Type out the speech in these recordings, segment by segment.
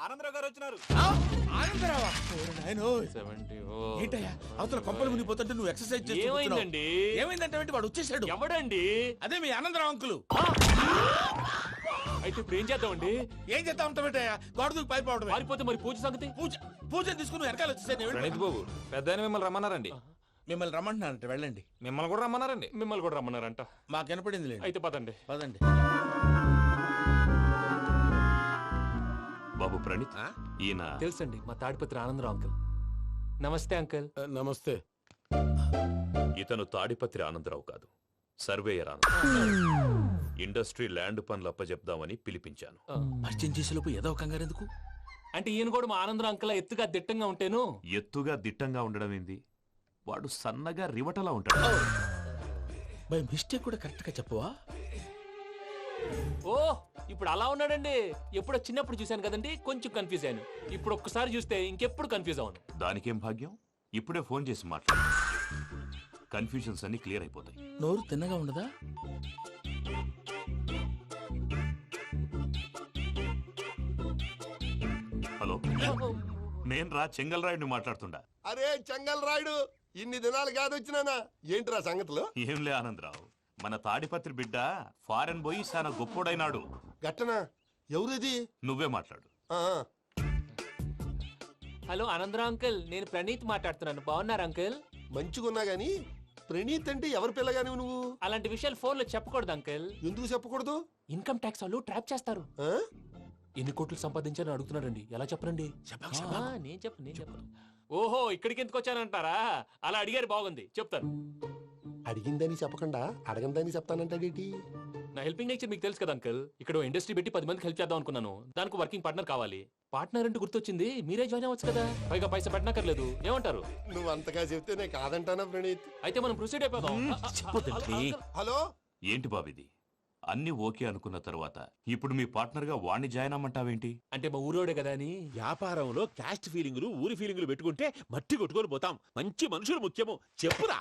ఆనందరావు గారు వచ్చినారు. ఆనందరావా? ఏంటయ్యా అవతల కొంపలు మునిగిపోతుంటే నువ్వు ఎక్సర్సైజ్ చేస్తున్నావు. ఏమైందండి? ఏమైందంటే వాడు వచ్చేసాడు. ఎవడండి? అదే మీ ఆనందరావు అంకులు. అయితే ఇప్పుడు ఏం చేద్దామండి? ఏం చేస్తా ఉంటావేటయ్యా? గోడ దూకి పైపోవడం. పారిపోతే మరి పూజ సంగతి? పూజ తీసుకుని వెనకాల వచ్చేసాను. ప్రణీత్ బాబు పెద్ద మిమ్మల్ని రమ్మన్నారండి. మిమ్మల్ని రమ్మంటున్నారంట, వెళ్ళండి. మిమ్మల్ని కూడా రమ్మన్నారండి. మిమ్మల్ని కూడా రమ్మన్నారంట. మాకు వినపడింది లేదు. అయితే పదండి. పదండి. బాబు ప్రణీత్, ఈయన తెలుసండి, మా తాడిపత్రి ఆనందరావు అంకుల్. నమస్తే అంకుల్. నమస్తే. ఇతను తాడిపత్రి ఆనందరావు కాదు, సర్వేయర్ ఆనందరావు. ఇండస్ట్రీ ల్యాండ్ పనులు అప్పచెప్దామని పిలిపించాను. పరిచయం చేసేలోపు ఏదో కంగారు ఎందుకు? అంటే ఈయన కూడా మా ఆనందరావు అంకుల్ ఎత్తుగా దిట్టంగా ఉంటేను. ఎత్తుగా దిట్టంగా ఉండడం ఏంది, వాడు సన్నగా రివటలా ఉంటాడు. బై మిస్టేక్ కూడా కరెక్ట్ గా చెప్పవా? ఓ ఇప్పుడు అలా ఉన్నాడండి. ఎప్పుడో చిన్నప్పుడు చూశాను కదండి, కొంచెం కన్ఫ్యూజ్ అయ్యాను. ఇప్పుడు ఒక్కసారి చూస్తే ఇంకెప్పుడు కన్ఫ్యూజ్ అవును. దానికేం భాగ్యం, ఇప్పుడే ఫోన్ చేసి మాట్లాడు. కన్ఫ్యూజన్స్ అన్ని క్లియర్ అయిపోతాయి. నోరు తిన్నగా ఉండదా? హలో, నేను రా చెంగల్ రాయుడిని మాట్లాడుతుండా. అరే చెంగల్ రాయుడు, ఇన్ని దినాలు కాదు వచ్చినానా? ఏంట్రా సంగతులు? ఏంలే ఆనందరావు, మన తాడిపత్రి బిడ్డ ఫారెన్ పోయి చాలా గొప్పోడైనాడు. గట్టనా? ఎవరిది? నువ్వే మాట్లాడు. హలో ఆనందరావు అంకుల్, నేను ప్రణీత్ మాట్లాడుతున్నాను. బాగున్నారు అంకుల్? మంచిగున్నా గాని ప్రణీత్ అంటే ఎవరి పిల్లగాని నువ్వు? అలాంటి విషయాలు ఫోన్ లో చెప్పకూడదు అంకుల్. ఎందుకు చెప్పకూడదు? ఇన్కమ్ ట్యాక్స్ వాళ్ళు ట్రాప్ చేస్తారు. ఆ? ఎన్ని కోట్లు సంపాదించాలని అడుగుతున్నారండి. ఎలా చెప్పరండి? నేను చెప్పను. ఓహో, ఇక్కడికి ఎందుకు వచ్చానంటారా? అలా అడిగారు, బాగుంది, చెప్తాను. అడిగిందని చెప్పకుండా అడగందని చెప్తానంటాడేటి? నా హెల్పింగ్ నేచర్ మీకు తెలుసు కదా అంకుల్. ఇక్కడ ఇండస్ట్రీ పెట్టి 10 మందికి హెల్ప్ చేద్దాం అనుకున్నాను. దానికి వర్కింగ్ పార్ట్నర్ కావాలి. పార్ట్నర్ అంటే గుర్తొచ్చింది, మీరే జాయిన్ అవ్వచ్చు కదా. పైగా పైసా పెట్టనక్కర్లేదు. ఏమంటారు? నువ్వు అంతగా చెప్తేనే కాదంటానా ప్రణీత్? అయితే మనం ప్రొసీడ్ అయిపోదాం. హలో, ఏంటి బాబిది? అన్ని ఓకే అనుకున్న తర్వాత ఇప్పుడు మీ పార్ట్నర్ గా వాణ్ణి జాయిన్ అమ్మంటావేంటి? అంటే మా ఊరోడే కదా అని. వ్యాపారంలో క్యాస్ట్ ఫీలింగులు ఊరి ఫీలింగులు పెట్టుకుంటే మట్టి కొట్టుకొని పోతాం. మంచి మనుషులు ముఖ్యము. చెప్పురా.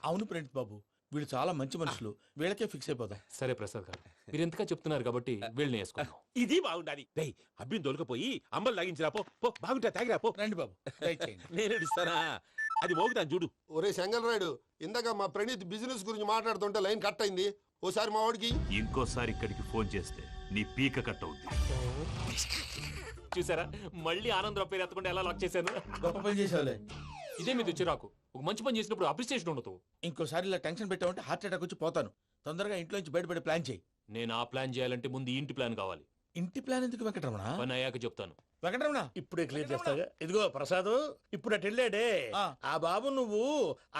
అవును ప్రణీత్ బాబు, వీళ్ళు చాలా మంచి మనుషులు. వీళ్ళకే ఫిక్స్ అయిపోతాం. సరే ప్రసాద్ గారు, మీరు ఎంతగా చెప్తున్నారు కాబట్టి వీళ్ళని వేసుకుందాం. ఇది బాగుండాలి. డై అబ్బిని దొలకపోయి అంబలు తాగించిరా పో. పో బాగుంటా తాగిరా పో. రండి బాబు, దయచేయండి. నేను ఇస్తానా? అది మోగుతాను చూడు. ఒరే చెంగల్ రాయుడు, ఇందాక మా ప్రణీత్ బిజినెస్ గురించి మాట్లాడుతుంటే లైన్ కట్ అయింది. ఓసారి మా వాడికి ఇంకోసారి ఇక్కడికి ఫోన్ చేస్తే నీ పీక కట్ అవుద్ది. చూసారా, మళ్ళీ ఆనందరావు పేరు ఎత్తకుండా ఎలా లాక్ చేశాను. గొప్ప పని చేసేవాళ్ళే. ఇదే మీద చిరాకు. ఒక మంచి పని చేసినప్పుడు అప్రిసియేషన్ ఉండదు. ఇంకోసారి ఇలా టెన్షన్ పెట్టామంటే హార్ట్ అటాక్ వచ్చి పోతాను. తొందరగా ఇంట్లో నుంచి బయటపడే ప్లాన్ చేయి. నేను ఆ ప్లాన్ చేయాలంటే ముందు ఇంటి ప్లాన్ కావాలి. ఇంటి ప్లాన్ ఎందుకు వెంకటరమణ? పని అయ్యాక చెప్తాను. వెంకటరమణ ఇప్పుడే క్లియర్ చేస్తాగా. ఇదిగో ప్రసాద్, ఇప్పుడు అటు వెళ్ళాడే ఆ బాబు, నువ్వు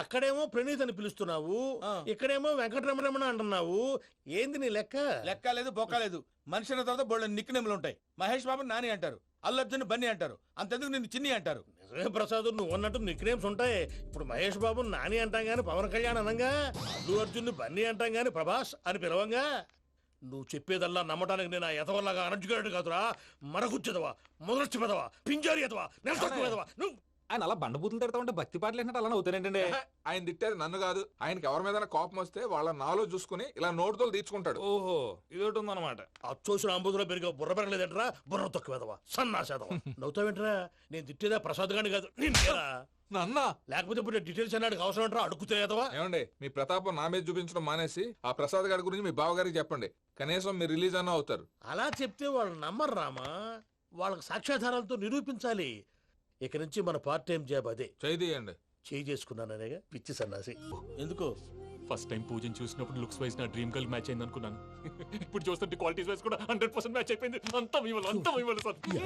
అక్కడేమో ప్రణీత్ అని పిలుస్తున్నావు, ఇక్కడేమో వెంకటరమణ అంటున్నావు. ఏంది నీ లెక్క? లెక్క లేదు, బొక్క లేదు. మనిషి అన్న తర్వాత బోళ్ళ నిక్నెములు ఉంటాయి. మహేష్ బాబు నాని అంటారు, అల్లు అర్జున్ బన్నీ అంటారు, అంతెందుకు నిన్ను చిన్ని అంటారు. నిజమే ప్రసాద్, నువ్వు అన్నట్టు నిక్నేమ్స్ ఉంటాయి. ఇప్పుడు మహేష్ బాబు నాని అంటాం గాని పవన్ కళ్యాణ్ అనంగా, అల్లు అర్జున్ బన్నీ అంటాం గాని ప్రభాస్ అని పిలవంగా. నువ్వు చెప్పేదల్లా నమ్మటానికి నేను ఎతవల్లాగా అనర్జుకేటెడ్ కాదురా. మరగుచ్చదవా, మొదలచ్చి పెదవా, పింజారి ఎదవా, నెలసొక్కుదవా నువ్వు. ఆయన అలా బండబూతులు తిడతా ఉంటే భక్తి పాటలు ఏంటంటే అలా అవుతానంటే. ఆయన తిట్టేది నన్ను కాదు, ఆయనకి ఎవరి మీద కోపం వస్తే వాళ్ళ నాలో చూసుకుని ఇలా నోటుతో తీర్చుకుంటాడు. ఓహో, ఇదొకటి ఉందన్నమాట. అచ్చోసిన అంబుధులో పెరిగే బుర్ర పెరగలేదంటరా. బుర్ర తొక్కువేదవా, సన్నాసేదవా. నవ్వుతావేంట్రా? నేను తిట్టేదా ప్రసాద్ గాని కాదు, నిన్నేరా. నన్నా? లేకపోతే ఇప్పుడు డీటెయిల్స్ అన్నాడు అవసరం అంటారా? అడుగుతాయేదవా. ఏమండి, మీ ప్రతాపం నా మీద చూపించడం మానేసి ఆ ప్రసాద్ గారి గురించి మీ బావగారికి చెప్పండి. కనీసం మీరు రిలీజ్ అన్న అవుతారు. అలా చెప్తే వాళ్ళు నమ్మరు రామా. వాళ్ళకి సాక్ష్యాధారాలతో నిరూపించాలి. ఇక నుంచి మన పార్ట్ టైం జాబ్ అదే. చేయండి. చేయి చేసుకున్నాననేగా పిచ్చి సన్నాసి. ఎందుకు? ఫస్ట్ టైం పూజను చూసినప్పుడు లుక్స్ వైజ్ నా డ్రీమ్ గర్ల్ మ్యాచ్ అయింది అనుకున్నాను. ఇప్పుడు చూస్తుంటే క్వాలిటీస్ వైజ్ కూడా 100% మ్యాచ్ అయిపోయింది. అంతా మీ వల్ల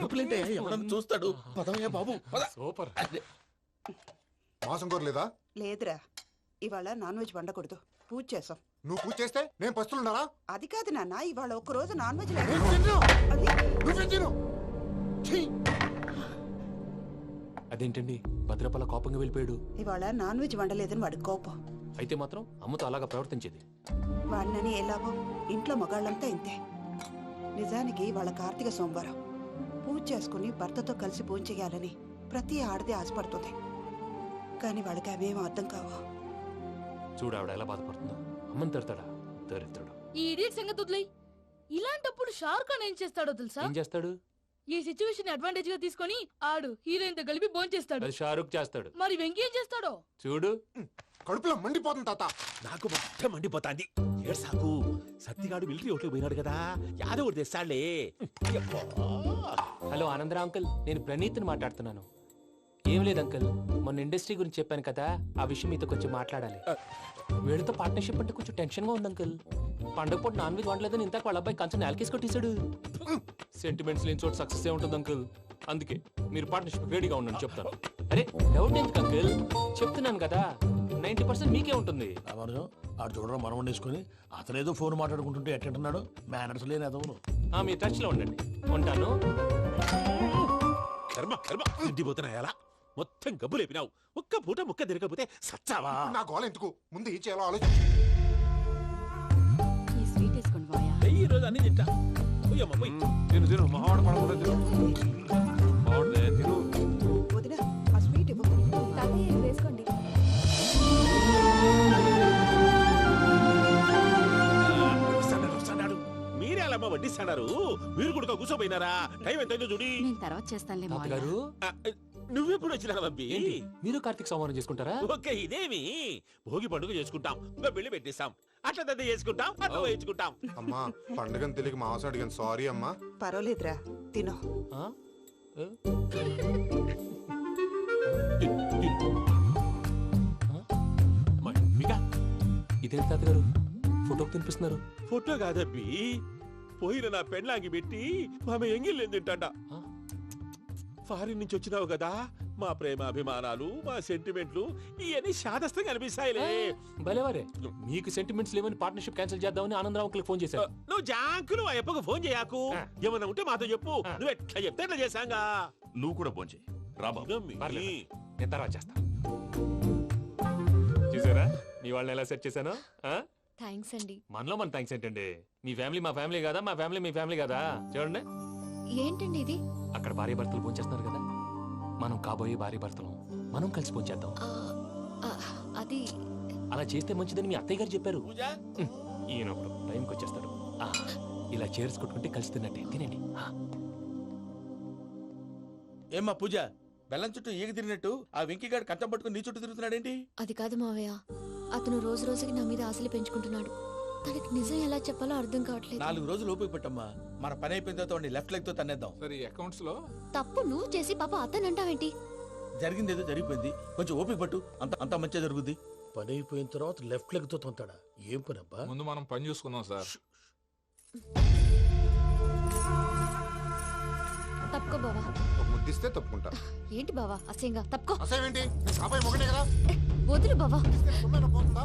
ఎప్పుడంటే ఎవడన్నా చూస్తాడు. పదవయ్యా బాబు, సూపర్. మాసం కోరలేదా? లేదురా, ఇవాళ నాన్ వెజ్ వండకూడదు. పూజ చేసాం. నువ్వు పూజ చేస్తే నేను పస్తులున్నారా? అది కాదు నాన్న, ఇవాళ ఒక్కరోజు నాన్ వెజ్ అదేంటండి భద్రపల కోపంగా వెళ్ళిపోయాడు? ఇవాళ నాన్ వెజ్ వండలేదని వాడి కోపం. అయితే మాత్రం అమ్మతో అలాగా ప్రవర్తించేది. వాడినని ఎలాగో ఇంట్లో మగాళ్ళంతా ఇంతే. నిజానికి వాళ్ళ కార్తీక సోమవారం పూజ చేసుకుని భర్తతో కలిసి పూజ చేయాలని ప్రతి ఆడది ఆశపడుతుంది. కానీ వాడికి అవేం అర్థం కావు. చూడు ఆవిడ ఎలా బాధపడుతుందో. అమ్మని తిడతాడా దరిద్రుడు. ఈ ఇడియట్ సంగతి వదిలేయ్. ఇలాంటప్పుడు షారుఖ్ ఖాన్ ఏం చేస్తాడో తెలుసా? ఏం చేస్తాడు? ఈ సిచ్యువేషన్ అడ్వాంటేజ్ గా తీసుకొని ఆడు హీరోయిన్ తో కలిపి భోంచేస్తాడు. అది షారుఖ్ చేస్తాడు. మరి వెంకీ ఏం చేస్తాడో చూడు. కడుపులో మండిపోతుంది తాత. నాకు మొత్తం మండిపోతాంది. ఏడ్సాకు, సత్తిగాడు మిలిటరీ ఓట్లు పోయినాడు కదా, యాదవ్ ఒకటి తెస్తాడులే. యబ్బా. హలో ఆనందరావు అంకుల్, నేను ప్రణీత్ని మాట్లాడుతున్నాను. ఏం లేదు అంకుల్, మొన్న ఇండస్ట్రీ గురించి చెప్పాను కదా, ఆ విషయం మీతో కొంచెం మాట్లాడాలి. వీడితో పార్ట్నర్షిప్ అంటే కొంచెం టెన్షన్ గా ఉంది అంకుల్. పండగ పూట నాన్ వెజ్ వండలేదని ఇంతకు వాళ్ళ అబ్బాయి కంచెం నేలకేసి కొట్టేశాడు. సెంటిమెంట్స్ లేని చోట సక్సెస్ ఏ ఉంటుంది అంకుల్. అందుకే మీరు పార్ట్నర్షిప్ రెడీగా ఉండండి చెప్తాను. అరే డౌట్ ఎందుకు అంకుల్, చెప్తున్నాను కదా 90% మీకే ఉంటుంది. రామానుజం ఆడు చూడడం మనం వండేసుకుని అతనేదో ఫోన్ మాట్లాడుకుంటుంటే ఎట్టంటున్నాడు. మేనర్స్ లేని అదవును. మీ టచ్ లో ఉండండి. ఉంటాను. కర్మ కర్మ, తిండిపోతున్నా ఎలా మొత్తం గబ్బు లేపినావు. ఒక్క పూట ముక్క తిరగకపోతే సచ్చావా? నా గోల ఎందుకు, ముందు ఏం చేయాలో ఆలోచించు. ఈ స్వీట్ వేసుకోండి బాయా. ఈ రోజు అన్ని తింటా. పోయమ్మ పోయి. తిను తిను మావాడు పడకుండా తిను. మావాడిదే తిను. వదిన ఆ స్వీట్ ఇవ్వు. వేసుకోండి. వస్తాడు. మీరే అలా వడ్డిస్తాడారు, మీరు కూడా కూర్చోపోయినారా? టైం ఎంతైందో చూడి. నేను తర్వాత చేస్తానులే మావయ్య. తాతగారు ఆ, నువ్వెప్పుడు వచ్చినా బంబి? ఏంటి మీరు కార్తీక్ సంహారం చేసుకుంటారా? ఓకే, ఇదేమి భోగి పండుగ చేసుకుంటాం, ఇంకా పెళ్లి పెట్టిస్తాం, అట్లా దద్ద చేసుకుంటాం, అట్లా వేయించుకుంటాం. అమ్మా పండుగని తెలియక మాంసం అడిగాను, సారీ అమ్మా. పర్వాలేదురా, తినో. ఆ? ఏ? మమ్మిగా ఇదేంటి తాతగారు ఫోటోకి తినిపిస్తున్నారు? ఫోటో కాదబ్బి, పోయిన నా పెళ్ళాంగి పెట్టి ఆమె ఎంగిల్లేం తింటాడ. ఆ? ఫారిన్ నుంచి వచ్చినావు కదా, మా ప్రేమ అభిమానాలు, మా సెంటిమెంట్లు ఇవన్నీ శాదస్తంగా అనిపిస్తాయిలే. భలేవారే, మీకు సెంటిమెంట్స్ లేవని పార్ట్నర్షిప్ క్యాన్సిల్ చేద్దామని ఆనందరావు అంకుల్ ఫోన్ చేశారు. నువ్వు జాంకులు ఆ అప్పకు ఫోన్ చేయకు. ఏమన్నా ఉంటే మాతో చెప్పు, నువ్వు ఎట్లా చెప్తే ఎట్లా చేశాంగా. నువ్వు కూడా భోంచే రాబాబు. ఇదమ్మి. పర్లేదు. నేను తర్వాత చేస్తా. చూసారా మీ వాళ్ళని ఎలా సెట్ చేశాను? థ్యాంక్స్ అండి. మనలో మన థ్యాంక్స్ ఏంటండి, మీ ఫ్యామిలీ మా ఫ్యామిలీ కదా, మా ఫ్యామిలీ మీ ఫ్యామిలీ కదా. చూడండి, ఏంటండి ఇది? అక్కడ భార్య భర్తలు భోంచేస్తున్నారు కదా, మనం కాబోయే భార్య భర్తలు మనం కలిసి భోంచేద్దాం. అది అలా చేస్తే మంచిదని మీ అత్తయ్య గారు చెప్పారు. పూజ ఈయన ఒకడు టైంకి వచ్చేస్తాడు. ఇలా చేర్స్ కొట్టుకుంటే కలిసి తిన్నట్టే. తినండి. ఏమ్మా పూజ, బెల్లం చుట్టూ ఈగ తిరిగినట్టు ఆ వెంకీగాడు కంచం పట్టుకుని నీ చుట్టూ తిరుగుతున్నాడేంటి? అది కాదు మావయ్య, అతను రోజు రోజుకి నా మీద ఆశలు పెంచుకుంటున్నాడు. తనకి నిజం ఎలా చెప్పాలో అర్థం కావట్లేదు. 4 రోజులు ఓపిక పట్టమ్మా, మన పని అయిపోయిన తర్వాత వాడిని లెఫ్ట్ లెగ్ తో తన్నేద్దాం. సరే అకౌంట్స్ లో తప్పు నువ్వు చేసి పాప అతను అంటావేంటి? జరిగింది ఏదో జరిగిపోయింది, కొంచెం ఓపిక పట్టు, అంత మంచిగా జరుగుద్ది. పని అయిపోయిన తర్వాత లెఫ్ట్ లెగ్ తో తొంతాడా? ఏం పని అబ్బా? ముందు మనం పని చూసుకుందాం సార్. తప్పుకో బావా. ఒక ముద్దిస్తే తప్పుకుంటా. ఏంటి బావా అసహ్యంగా? తప్పుకో. అసేమేంటి, అబ్బాయి మొగనే కదా, వదులు బావా. తొమ్మిది పోతుందా?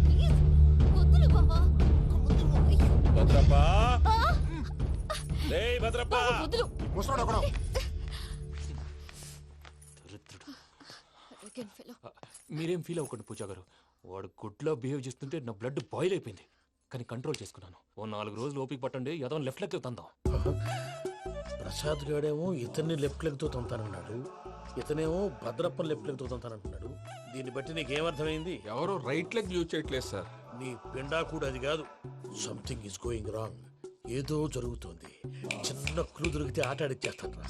ప్లీజ్, వదులు బావా. భద్రప్పా, రేయ్ భద్రప్పా, బావా, వదులు. ముసలోడు ఒకడు. Arrogant fellow. మీరేం ఫీల్ అవ్వకండి పూజా గారు, వాడు గుడ్లో బిహేవ్ చేస్తుంటే నా బ్లడ్ బాయిల్ అయిపోయింది. కానీ కంట్రోల్ చేసుకున్నాను. ఓ 4 రోజులు ఓపిక పట్టండి, ఏదో లెఫ్ట్ లెగ్ తందాం. ప్రసాద్ గాడేమో ఇతన్ని లెఫ్ట్ లెగ్ తో తొంతానన్నాడు, ఇతనేమో భద్రప్ప లెఫ్ట్ లెగ్ తో తొంతానంటున్నాడు. దీన్ని బట్టి నీకేమర్థమైంది? ఎవరు రైట్ లెగ్ యూజ్ చేయట్లేదు సార్. నీ పిండా కూడా అది కాదు. Something is going wrong. ఏదో జరుగుతోంది. చిన్న క్లూ దొరికితే ఆట ఆడిచ్చేస్తాను రా.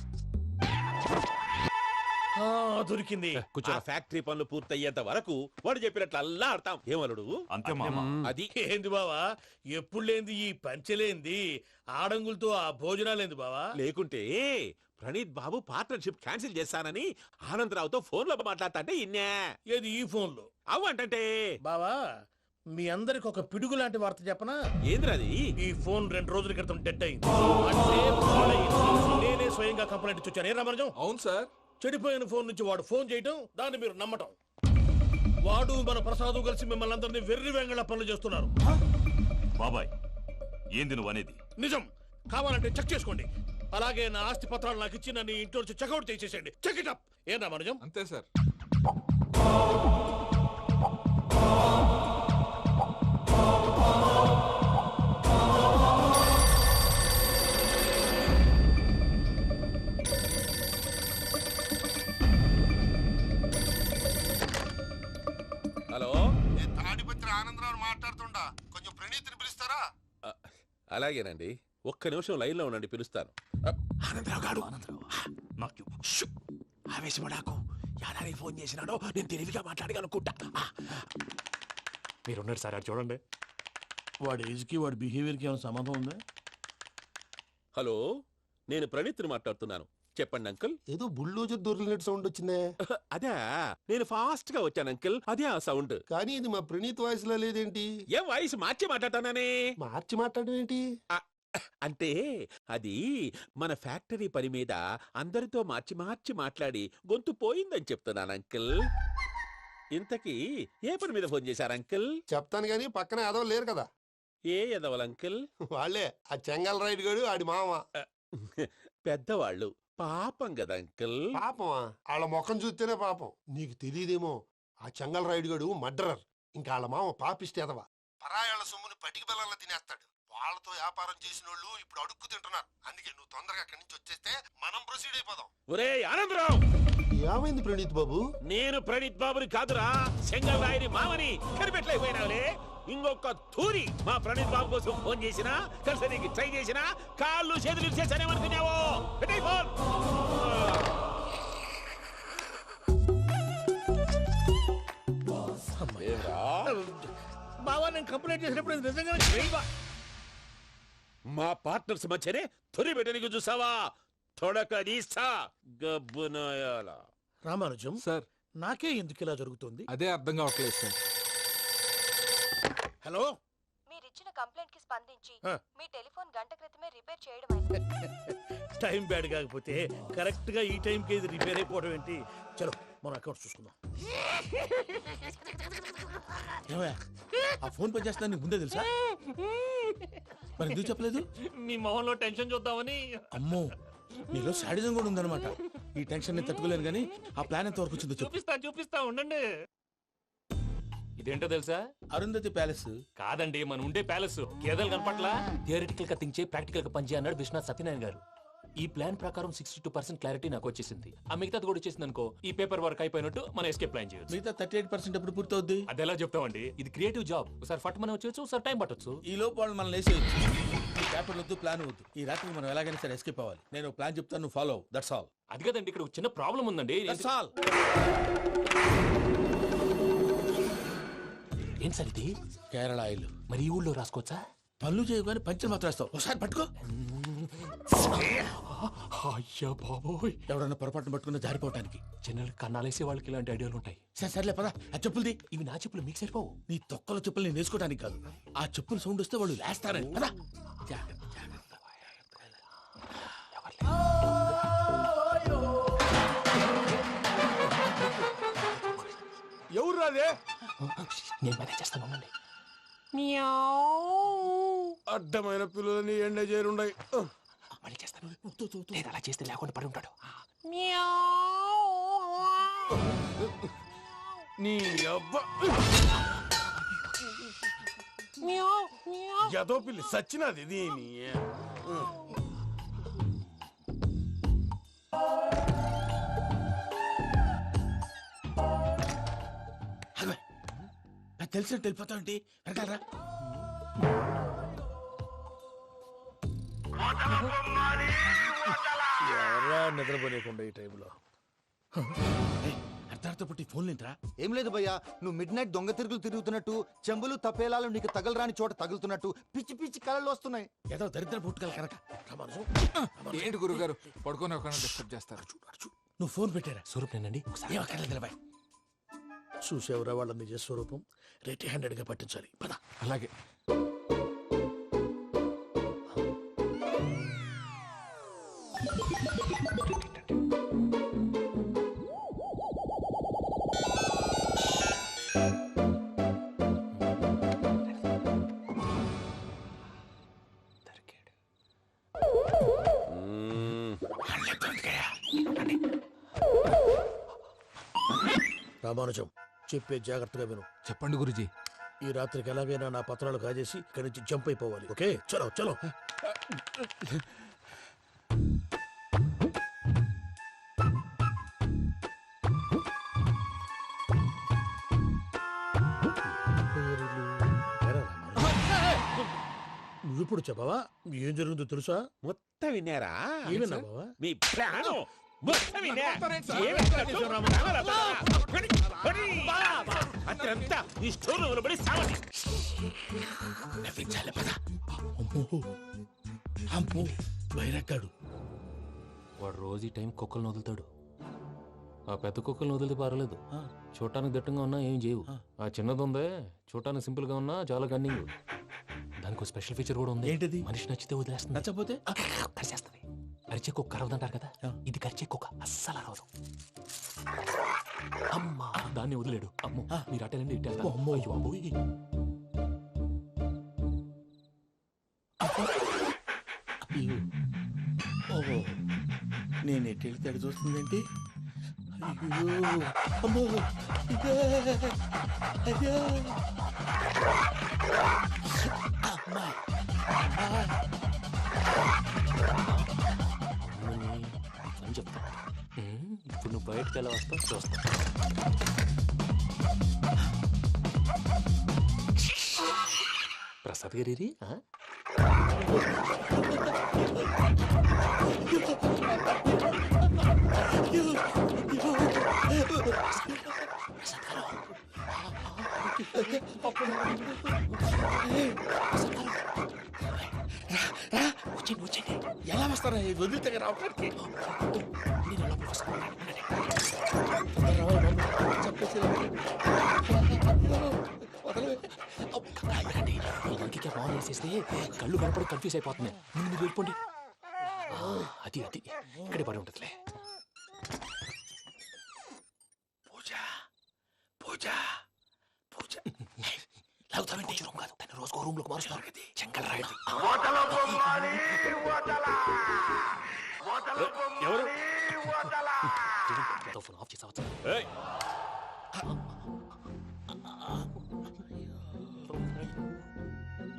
దొరికింది. ఆ ఫ్యాక్టరీ పనులు పూర్తయ్యేంత వరకు వాడు చెప్పినట్లు అల్లా ఆడతాం. ఏమలుడు? అంతే మామ. అది ఏంది బావా, ఎప్పుడు లేంది ఈ పంచలేంది, ఆడంగులతో ఆ భోజనాలేంది బావా? లేకుంటే ప్రణీత్ బాబు పార్ట్నర్షిప్ క్యాన్సిల్ చేస్తానని ఆనందరావుతో ఫోన్ లో మాట్లాడతాంటే ఇన్నే. ఏది ఈ ఫోన్ లో? అవ్వంటే బావా, మీ అందరికి ఒక పిడుగు లాంటి వార్త చెప్పనా? ఏంద్రది? ఈ ఫోన్ 2 రోజుల క్రితం డెడ్ అయింది. అంటే పాడైంది. నేనే స్వయంగా కంప్లైంట్ ఇచ్చాను. ఏ రామరాజం? అవును సార్. చెడిపోయిన ఫోన్ నుంచి వాడు ఫోన్ చేయటం, దాన్ని మీరు నమ్మటం. వాడు మన ప్రసాదు కలిసి మిమ్మల్ని అందరినీ వెర్రి వెంగళ పనులు చేస్తున్నారు. బాబాయ్ ఏంది నువ్వు అనేది? నిజం. కావాలంటే చెక్ చేసుకోండి. అలాగే నా ఆస్తి పత్రాలు నాకు ఇచ్చి నన్ను ఇంట్లో నుంచి చెక్అౌట్ చేసేసండి. Check it up. ఏం రామరాజం? అంతే సార్. హలో, నేను తాడిపత్రి ఆనందరావు మాట్లాడుతుండా, కొంచెం ప్రణీతిని పిలుస్తారా? అలాగేనండి. ఒక్క నిమిషం లైన్లో ఉండండి, పిలుస్తాను. ఆనందరావు గాడు షూ! ఆవేశపడాకు. యాదానికి ఫోన్ చేసినాడో నేను తెలివిగా మాట్లాడగలనుకుంటా. మీరున్నారు సార్, అది చూడండి. వాడి ఏజ్కి వాడి బిహేవియర్కి ఏమైనా సంబంధం ఉందా? హలో, నేను ప్రణీత్ని మాట్లాడుతున్నాను. చెప్పండి అంకుల్. ఏదో బుల్డోజర్ దొరికినట్టు సౌండ్ వచ్చిందే. అదే, నేను ఫాస్ట్ గా వచ్చాను అంకుల్. అదే ఆ సౌండ్. కానీ ఇది మా ప్రణీత్ వాయిస్ లో లేదేంటి? ఏం వాయిస్ మార్చి మాట్లాడతానని? మార్చి మాట్లాడడం ఏంటి? అంటే అది మన ఫ్యాక్టరీ పని మీద అందరితో మార్చి మార్చి మాట్లాడి గొంతు పోయిందని చెప్తున్నాను అంకుల్. ఇంతకీ ఏ పని మీద ఫోన్ చేశారు అంకుల్? చెప్తాను గానీ పక్కన ఏదో లేరు కదా. ఏ ఎదవలు అంకుల్? వాళ్ళే ఆ చెంగల్ రైడ్ గడు ఆడి మామ. పెద్దవాళ్ళు, పాపం కదా అంకుల్. పాపమా? వాళ్ళ ముఖం చూస్తేనే పాపం. నీకు తెలియదేమో, ఆ చెంగల్ రైడ్ గడు మర్డరర్. ఇంకా వాళ్ళ మామ పాపిస్తేదవా. పరాయాళ్ళ సొమ్ముని పటికి బెల్లంలో తినేస్తాడు. వాళ్ళతో వ్యాపారం చేసిన వాళ్ళు ఇప్పుడు అడుక్కు తింటున్నారు. అందుకే నువ్వు తొందరగా అక్కడి నుంచి వచ్చేస్తే మనం ప్రొసీడ్ అయిపోదాం. ఒరే ఆనందరావు! ఏమైంది ప్రణీత్ బాబు? నేను ప్రణీత్ బాబుని కాదురా, సెంగల్ రాయని మామని. కనిపెట్టలేకపోయినావులే. ఇంకొక తూరి మా ప్రణీత్ బాబు కోసం ఫోన్ చేసినా, కలిసి ట్రై చేసినా కాళ్ళు చేతులు చేశానేమనుకున్నావో. పెట్టేయ్ ఫోన్. బావా, నేను కంప్లైంట్ చేసినప్పుడు ఇది నిజంగానే చేయవా? మా పార్ట్నర్స్ మధ్యనే తొలి పెట్టడానికి చూసావా? తొడక నీస్తా గబ్బునాయాల. రామానుజం సార్, నాకే ఎందుకు ఇలా జరుగుతుంది? అదే అర్థం కావట్లేదు సార్. హలో, మీరిచ్చిన కంప్లైంట్ కి స్పందించి ఆ. మీ టెలిఫోన్ గంట క్రితమే రిపేర్ చేయడం టైం బ్యాడ్ కాకపోతే కరెక్ట్ గా ఈ టైంకి ఇది రిపేర్ అయిపోవడం ఏంటి? చలో మన అకౌంట్ చూసుకుందాం. ఏమయ్య, ఆ ఫోన్ పని చేస్తున్నా నీకు ముందే తెలుసా? మరి ఎందుకు చెప్పలేదు? మీ మొహంలో టెన్షన్ చూద్దామని. అమ్మో, నీలో శాడిజం కూడా ఉందన్నమాట. ఈ టెన్షన్ నేను తట్టుకోలేను కానీ ఆ ప్లాన్ ఎంత వరకు వచ్చిందో చెప్పు. చూపిస్తా ఉండండి. ఇదేంటో తెలుసా? అరుంధతి ప్యాలెస్ కాదండి, మన ఉండే ప్యాలెస్. గేదెలు కనపట్లా? థియరిటికల్ గా థింక్ చేయి, ప్రాక్టికల్ గా పనిచేయ అన్నాడు విశ్వనాథ్ సత్యనారాయణ గారు. ఈ ప్లాన్ ప్రకారం 62% క్లారిటీ నాకు వచ్చేసింది. ఆ మిగతాది కూడా వచ్చేసింది అనుకో, ఈ పేపర్ వర్క్ అయిపోయినట్టు మనం ఎస్కేప్ ప్లాన్ చేయొచ్చు. మిగతా 38% ఎప్పుడు పూర్తవుద్ది? అది ఎలా చెప్తామండి? ఇది క్రియేటివ్ జాబ్. ఒకసారి ఫట్ మనం వచ్చేయచ్చు, ఒకసారి టైం పట్టొచ్చు. ఈ లోపు వాళ్ళు మనం లేసేయచ్చు. ఈ పేపర్ వద్దు, ప్లాన్ వద్దు. ఈ రాత్రి మనం ఎలాగైనా సరే ఎస్కేప్ అవ్వాలి. నేను ప్లాన్ చెప్తాను, నువ్వు ఫాలో. That's all. అది కదండి, ఇక్కడ ఒక చిన్న ప్రాబ్లం ఉందండి. That's all. ఏం సార్ ఇది? కేరళ ఆయిల్. మరి ఈ ఊళ్ళో రాసుకోవచ్చా? పనులు చేయగానే పంచర్ మాత్రం వేస్తావు. ఒకసారి పట్టుకో. అయ్యా బాబోయ్, ఎవడన్నా పొరపాటున పట్టుకున్న జారిపోవటానికి. జనరల్ కన్నాలేసే వాళ్ళకి ఇలాంటి ఐడియాలు ఉంటాయి. సర్లే పదా, ఆ చెప్పులది. ఇవి నా చెప్పులు, మీకు సరిపోవు. నీ తొక్కల చెప్పులు నేను వేసుకోవడానికి కాదు, ఆ చెప్పులు సౌండ్ వస్తే వాళ్ళు లేస్తారని. పదా. ఎవరు రాదే? నేను మేనేజ్ చేస్తాను, ఉండండి. అడ్డమైన పిల్లలని ఎండ చేరుండయి. మళ్ళీ చేస్తాను. లేదు, అలా చేస్తే లేకుండా పడి ఉంటాడు. నీ అబ్బ ఎదో పిల్లి సచ్చినది దీని. నాకు తెలిసినట్టు వెళ్ళిపోతావంటి. వెనకాలరా. ఎవరా నిద్రపోలేకుండా ఈ టైంలో? అర్ధార్థ పుట్టి ఫోన్ లేంట్రా. ఏం లేదు భయ్యా, నువ్వు మిడ్ నైట్ దొంగ తిరుగులు తిరుగుతున్నట్టు, చెంబులు తపేలాలు నీకు తగలరాని చోట తగులుతున్నట్టు పిచ్చి పిచ్చి కళలు వస్తున్నాయి. ఏదో దరిద్ర పుట్టుకల కనుక. ఏంటి గురుగారు పడుకొని ఒక డిస్టర్బ్ చేస్తారు? నువ్వు ఫోన్ పెట్టారా? స్వరూప్ నేనండి. ఏమక్కర్లేదు. చూసేవరా వాళ్ళ నిజ స్వరూపం. రెట్టి హ్యాండెడ్ గా పట్టించాలి. పద. అలాగే. రామానుజం, చెప్పే జాగ్రత్తగా విను. చెప్పండి గురుజీ. ఈ రాత్రికి ఎలాగైనా నా పత్రాలు కాజేసి ఇక్కడి నుంచి జంప్ అయిపోవాలి. ఓకే, చలో చలో. నువ్విప్పుడు చెప్పవా ఏం జరుగుతుందో తెలుసా? మొత్తం విన్నారా? ఏమన్నా బావా? మీ ప్లాన్ మొత్తం విన్నా. అత్యంతా ఈ స్టోర్ రూమ్ లో పడి సావండి. నవ్వించాలి పద. అమ్మో బైరక్కాడు. వాడు రోజు ఈ టైం కుక్కలను వదులుతాడు. ఆ పెద్ద కుక్కలను వదిలితే పర్లేదు, చూడటానికి దట్టంగా ఉన్నా ఏం చేయవు. ఆ చిన్నది ఉందే చూడటానికి సింపుల్ గా ఉన్నా చాలా గన్నింగ్. దానికి స్పెషల్ ఫీచర్ కూడా ఉంది. ఏంటిది? మనిషి నచ్చితే వదిలేస్తుంది, నచ్చపోతే కరిచేస్తుంది. అరిచే కుక్క అరవదంటారు కదా, ఇది కరిచే కుక్క అస్సలు అరవదు. అమ్మా దాన్ని వదిలేడు. అమ్మో మీరు అటెండి ఇట్టే. అమ్మో అయ్యో అబ్బోయ్. ఓహో నేను ఎటు వెళ్తే అటు చూస్తుందేంటి? అయ్యో అమ్మో ఇదే అయ్యో అమ్మా అని చెప్తా. ఇప్పుడు నువ్వు బయటకు ఎలా వస్తావు చూస్తా. ప్రసాద్ గారి ఎలా వస్తారా? వదిలితే రావడానికి ఫోన్ చేసేస్తే కళ్ళు కనపడి కన్ఫ్యూజ్ అయిపోతున్నాయి. ముందు మీరు వెళ్ళిపోండి. అది అది ఇక్కడే పడి ఉంటుందిలే. పూజ పూజ పూజ లాగుతామంటే రూమ్ కాదు, తన రోజుకో రూమ్ లోకి మారుస్తున్నారు కదా. శంకర్ రాయుడు ఎవరు? ఫోన్ ఆఫ్ చేసావచ్చు.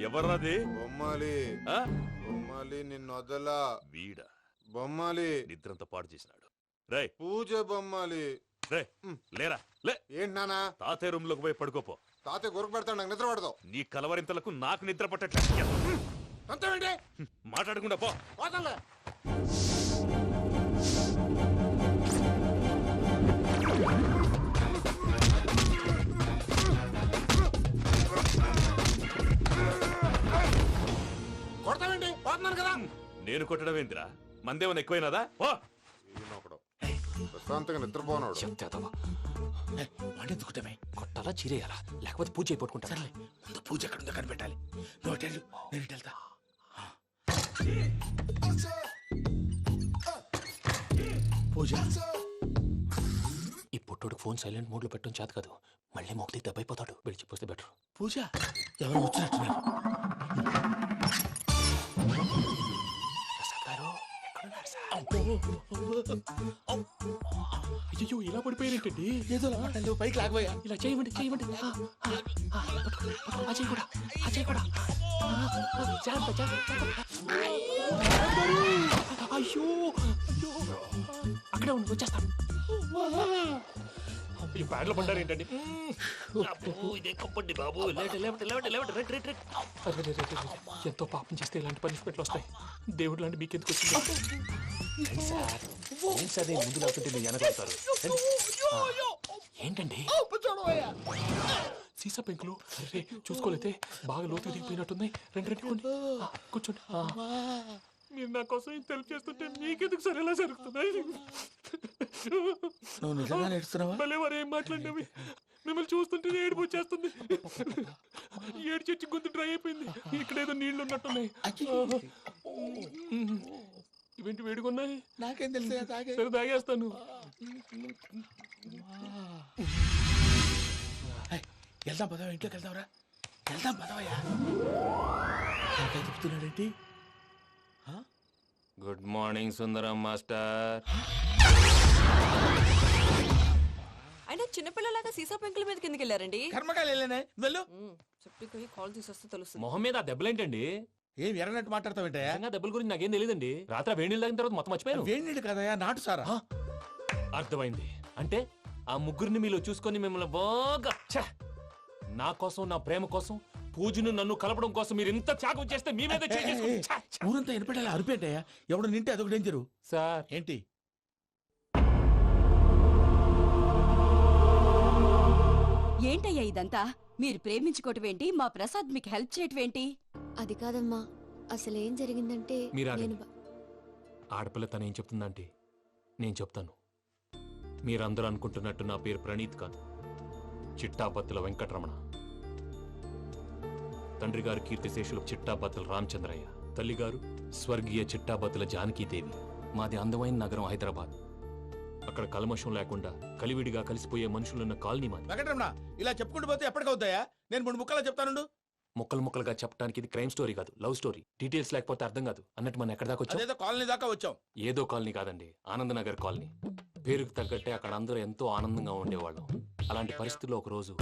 ఎవర్రాది? బొమ్మాలి బొమ్మాలి నిన్ను వదలా. వీడా బొమ్మాలి నిద్రంతా పాడు చేసినాడు. రే పూజ బొమ్మాలి. రే లేరా లే. ఏంటి నానా? తాతయ్య రూమ్ లోకి పోయి పడుకోపో. తాతయ్య గురకు పెడతాడు, నాకు నిద్ర పడదు. నీ కలవరింతలకు నాకు నిద్ర పట్టట్లేదు. అంతేంటి? మాట్లాడకుండా పో. పోతాలే. కొడతావేంటి? పోతున్నాను కదా. నేను కొట్టడం ఏంటిరా? మందేమన్నా ఎక్కువైనదా? ఓ ప్రశాంతంగా నిద్రపోనాడు. వాడెందుకుంటామే? కొట్టాలా చీరేయాలా లేకపోతే పూజ అయిపోట్టుకుంటా. సర్లే ముందు పూజ ఎక్కడుందో కనిపెట్టాలి. నువ్వు అటెండు, నేను ఇటు వెళ్తా. పూజ ఈ పుట్టోడు ఫోన్ సైలెంట్ మోడ్ లో పెట్టడం చేత కాదు. మళ్ళీ మొక్కి దెబ్బైపోతాడు. విడిచిపోతే బెటర్. పూజ ఎవరు వచ్చినట్టున్నారు? ప్రసాద్ గారు ఎక్కడున్నారు సార్? అయ్యో ఇలా పడిపోయారేంటండి? ఏదో నువ్వు పైకి లాగబోయా. ఇలా చేయమండి చేయమండి. అజయ్ కూడా అజయ్ కూడా జాగ్రత్త జాగ్రత్త. అయ్యో అక్కడే ఉండి వచ్చేస్తాను. ఈ బ్యాడ్లో పడ్డారు ఏంటండి? ఇదే కప్పండి బాబు. ఎంతో పాపం చేస్తే ఇలాంటి పనిష్మెంట్లు వస్తాయి. దేవుడు లాంటి మీకెందుకు వచ్చింది? సార్ ముందు లేకుంటే మీరు వెనకాడతారు. ఏంటండి సీసా పెంకులు? చూసుకోలేతే బాగా లోతు దిగిపోయినట్టున్నాయి. రెండు కూర్చోండి. మీరు నా కోసం ఇంత హెల్ప్ చేస్తుంటే మీకెందుకు సరే ఎలా జరుగుతున్నాయి? నువ్వు నిజంగా నేర్చుతున్నావా? భలే వారు ఏం మాట్లాడినవి. మిమ్మల్ని చూస్తుంటే ఏడుపు వచ్చేస్తుంది. ఏడు చెట్టు గొంతు డ్రై అయిపోయింది. ఇక్కడ ఏదో నీళ్లు ఉన్నట్టున్నాయి. ఇవేంటి వేడుకున్నాయి? నాకేం తెలుసు? సరే తాగేస్తాను. వెళ్దాం పదవా, ఇంట్లోకి వెళ్దాంరా. వెళ్దాం పదవయ్యా. చెప్తున్నాడేంటి? గుడ్ మార్నింగ్ సుందరం మాస్టర్. అయినా చిన్నపిల్లలాగా సీసా పెంకుల మీద కిందకి వెళ్ళారండి. కర్మకాయలు వెళ్ళానే వెళ్ళు. చెప్పి కాల్ తీసొస్తే తెలుస్తుంది. మొహం మీద ఆ దెబ్బలేంటండి? ఏం ఎర్రనట్టు మాట్లాడతావేంటయ్యా? దెబ్బల గురించి నాకేం తెలియదండి. రాత్రి వేడి నీళ్ళు తాగిన తర్వాత మొత్తం మర్చిపోయాను. వేడి నీళ్ళు కదయా, నాటు సారా. అర్థమైంది. అంటే ఆ ముగ్గురిని మీలో చూసుకొని మిమ్మల్ని బాగా నా కోసం నా ప్రేమ కోసం పూజను నన్ను కలపడం కోసం మీరు ఇంత త్యాగం చేస్తే మీ మీద ఊరంతా ఎనపెట్టాలి అరిపేటయ్యా ఎవడు నింటే అదొక డేంజరు సార్. ఏంటి ఏంటయ్యా ఇదంతా? మీరు ప్రేమించుకోవటం ఏంటి? మా ప్రసాద్ మీకు హెల్ప్ చేయటం ఏంటి? అది కాదమ్మా, అసలు ఏం జరిగిందంటే మీరు నేను ఆగండి. ఆడపిల్ల తను ఏం చెప్తుందంటే నేను చెప్తాను. మీరందరూ అనుకుంటున్నట్టు నా పేరు ప్రణీత్ కాదు, చిట్టాపత్తుల వెంకటరమణ. తండ్రి గారు కీర్తిశేషులు చిట్టాపత్తుల రామచంద్రయ్య, తల్లిగారు స్వర్గీయ చిట్టాపత్తుల జానకీదేవి. మాది అందమైన నగరం హైదరాబాద్. అక్కడ కల్మషం లేకుండా కలివిడిగా కలిసిపోయే మనుషులున్న కాలనీ మాది. వెంకటరమణ ఇలా చెప్పుకుంటూ పోతే ఎప్పటికవుతాయా? నేను 3 ముక్కలా చెప్తానుండు. ముక్కలు ముక్కలుగా చెప్పడానికి ఇది క్రైమ్ స్టోరీ కాదు, లవ్ స్టోరీ. డీటెయిల్స్ లేకపోతే అర్థం కాదు. అన్నట్టు మనం ఎక్కడ దాకా వచ్చాం? అదేదో కాలనీ దాకా వచ్చాం. ఏదో కాలనీ కాదండి, ఆనందనగర్ కాలనీ. పేరుకు తగ్గట్టే అక్కడ అందరూ ఎంతో ఆనందంగా ఉండేవాళ్ళం. అలాంటి పరిస్థితుల్లో ఒక రోజు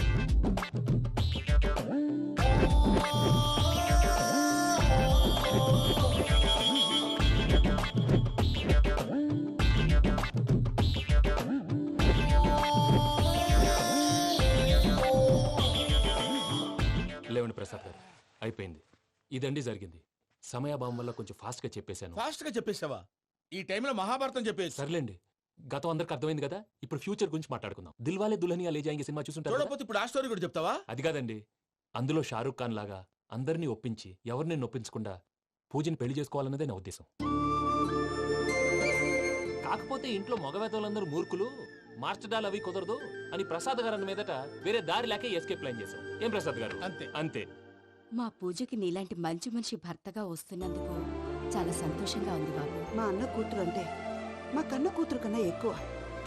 లేవండి ప్రసాద్ గారు, అయిపోయింది. ఇదండి జరిగింది. సమయాభావం వల్ల కొంచెం ఫాస్ట్ గా చెప్పేశాను. ఫాస్ట్ గా చెప్పేసావా? ఈ టైంలో మహాభారతం చెప్పేసి. సర్లేండి, గతం అందరికి అర్థమైంది కదా. ఇప్పుడు ఫ్యూచర్ గురించి మాట్లాడుకుందాం. దిల్వాలే దుల్హనియా లే జాయేంగే సినిమా చూసుంటారు కదా? చూడకపోతే ఇప్పుడు ఆ స్టోరీ కూడా చెప్తావా? అది కాదండి, అందులో షారూక్ ఖాన్ లాగా అందరినీ ఒప్పించి ఎవరిని నొప్పించకుండా పూజని పెళ్లి చేసుకోవాలన్నదే నా ఉద్దేశం. కాకపోతే ఇంట్లో మగవేతలందరూ మూర్ఖులు, మార్చడాలు అవి కుదరదు అని ప్రసాద్ గారు అన్న మీదట వేరే దారి లేక ఎస్కేప్ ప్లాన్ చేశాం. ఏం ప్రసాద్ గారు? అంతే అంతే. మా పూజకి నీలాంటి మంచి మనిషి భర్తగా వస్తున్నందుకు చాలా సంతోషంగా ఉంది బాబు. మా అన్న కూతురు అంటే మా కన్న కూతురు కన్నా ఎక్కువ.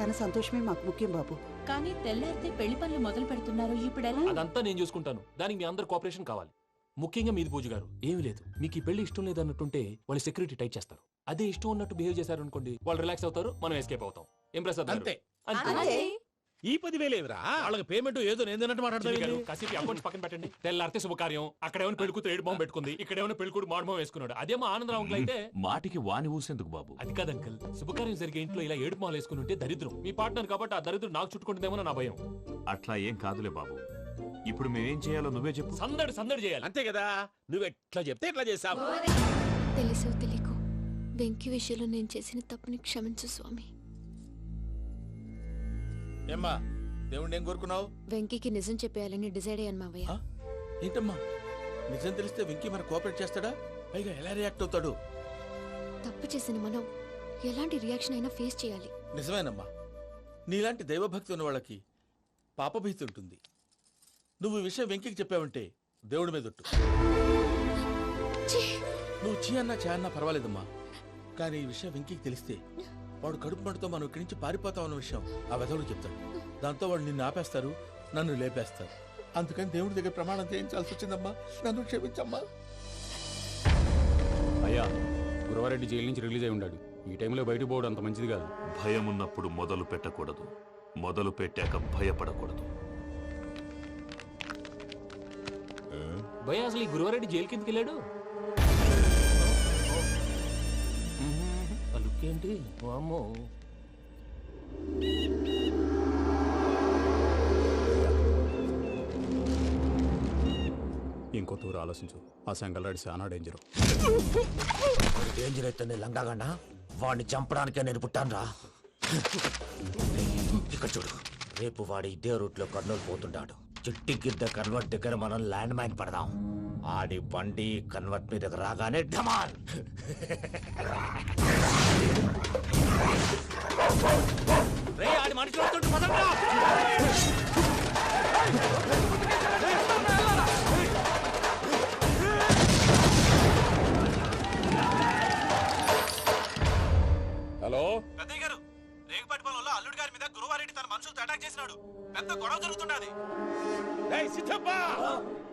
తన సంతోషమే మాకు ముఖ్యం బాబు. కానీ తెల్లారితే పెళ్లి పనులు మొదలు పెడుతున్నారు, ఇప్పుడు ఎలా? అదంతా నేను చూసుకుంటాను. దానికి మీ అందరు కోఆపరేషన్ కావాలి. ముఖ్యంగా మీది పూజ గారు. ఏమీ లేదు, మీకు ఈ పెళ్లి ఇష్టం లేదన్నట్టుంటే వాళ్ళు సెక్యూరిటీ టైట్ చేస్తారు. అదే ఇష్టం ఉన్నట్టు బిహేవ్ చేశారు అనుకోండి, వాళ్ళు రిలాక్స్ అవుతారు, మనం ఎస్కేప్ అవుతాం. ఏం ప్రసాద్ గారు? అంతే. అంతే. ఈ 10,000 ఏమిరా? వాళ్ళకి పేమెంట్ ఏదో నేందన్నట్టు చిన్ని గారు, మాట్లాడతాను. కాసేపు అకౌంట్స్ పక్కన పెట్టండి. తెల్లారితే శుభకార్యం. అక్కడ ఏమైనా పెళ్లి కూతురు ఏడు బాంబు పెట్టుకుంది, ఇక్కడ ఏమైనా పెళ్లి కూతురు మాడు బాంబు వేసుకున్నాడు. అదేమో ఆనందరావు అంకుల్ అయితే మాటికి వాని ఊసేందుకు బాబు? అది కాదు అంకుల్, శుభకార్యం జరిగే ఇంట్లో ఇలా ఏడు మాలు వేసుకుని ఉంటే దరిద్రం. మీ పార్ట్నర్ కాబట్టి ఆ దరిద్రం నాకు చుట్టుకుంటుందేమో నా భయం. అట్లా ఏం కాదులే బాబు. ఇప్పుడు మేమేం చేయాలో నువ్వే చెప్పు. సందడి సందడి చేయాలి. అంతే కదా, నువ్వు ఎట్లా చెప్తే ఎట్లా చేసావు. తెలుసో తెలియకో వెంకీ విషయంలో నేను చేసిన తప్పుని క్షమించు స్వామి. ఏమ్మా, దేవుణ్ణి ఏం కోరుకున్నావు? వెంకీకి నిజం చెప్పేయాలని డిసైడ్ అయ్యాను మావయ్య. ఏంటమ్మా, నిజం తెలిస్తే వెంకీ మన కోఆపరేట్ చేస్తాడా? పైగా ఎలా రియాక్ట్ అవుతాడు? తప్పు చేసిన మనం ఎలాంటి రియాక్షన్ అయినా ఫేస్ చేయాలి. నిజమేనమ్మా, నీలాంటి దైవభక్తి ఉన్న వాళ్ళకి పాపభీతి ఉంటుంది. నువ్వు ఈ విషయం వెంకీకి చెప్పావంటే దేవుడి మీద ఒట్టు. నువ్వు చీ అన్నా చే అన్నా పర్వాలేదమ్మా, కానీ ఈ విషయం వెంకీకి తెలిస్తే వాడు కడుపు మంటతో మనం ఇక్కడి నుంచి పారిపోతాం అన్న విషయం ఆ వెధవుడు చెప్తాడు. దాంతో వాడు నిన్ను ఆపేస్తారు, నన్ను లేపేస్తారు. అందుకని దేవుడి దగ్గర ప్రమాణం చేయించాల్సి వచ్చిందమ్మా, నన్ను క్షమించమ్మా. అయ్యా, గురవారెడ్డి జైలు నుంచి రిలీజ్ అయి ఉన్నాడు. ఈ టైంలో బయటకు పోవడం అంత మంచిది కాదు. భయం ఉన్నప్పుడు మొదలు పెట్టకూడదు, మొదలు పెట్టాక భయపడకూడదు. భయ అసలు ఈ గురువారెడ్డి జైలు కిందకి వెళ్ళాడు. ఏంటి అమ్మో, ఇంకో తూరు ఆలోచించు. ఆ సంగల్రాడి చాలా డేంజర్. డేంజర్ అయితే లంగాగండా వాడిని చంపడానికే నేను పుట్టాను రా. ఇక్కడ చూడు, రేపు వాడి ఇదే రూట్ లో కర్నూలు పోతుంటాడు. చిట్టి గిద్ద కన్వర్ట్ దగ్గర మనం ల్యాండ్ మైన్ పడదాం. ఆడి బండి కన్వర్ట్ మీద రాగానే ఢమాల్. ఆడి మనుషులు వస్తుంటే పదండ్రా. హలో పెద్దయ్య గారు, రేగుపాటి పొలంలో అల్లుడి గారి మీద గురువారెడ్డి తన మనుషులతో అటాక్ చేసినాడు. పెద్ద గొడవ జరుగుతున్నది. సిద్ధప్ప,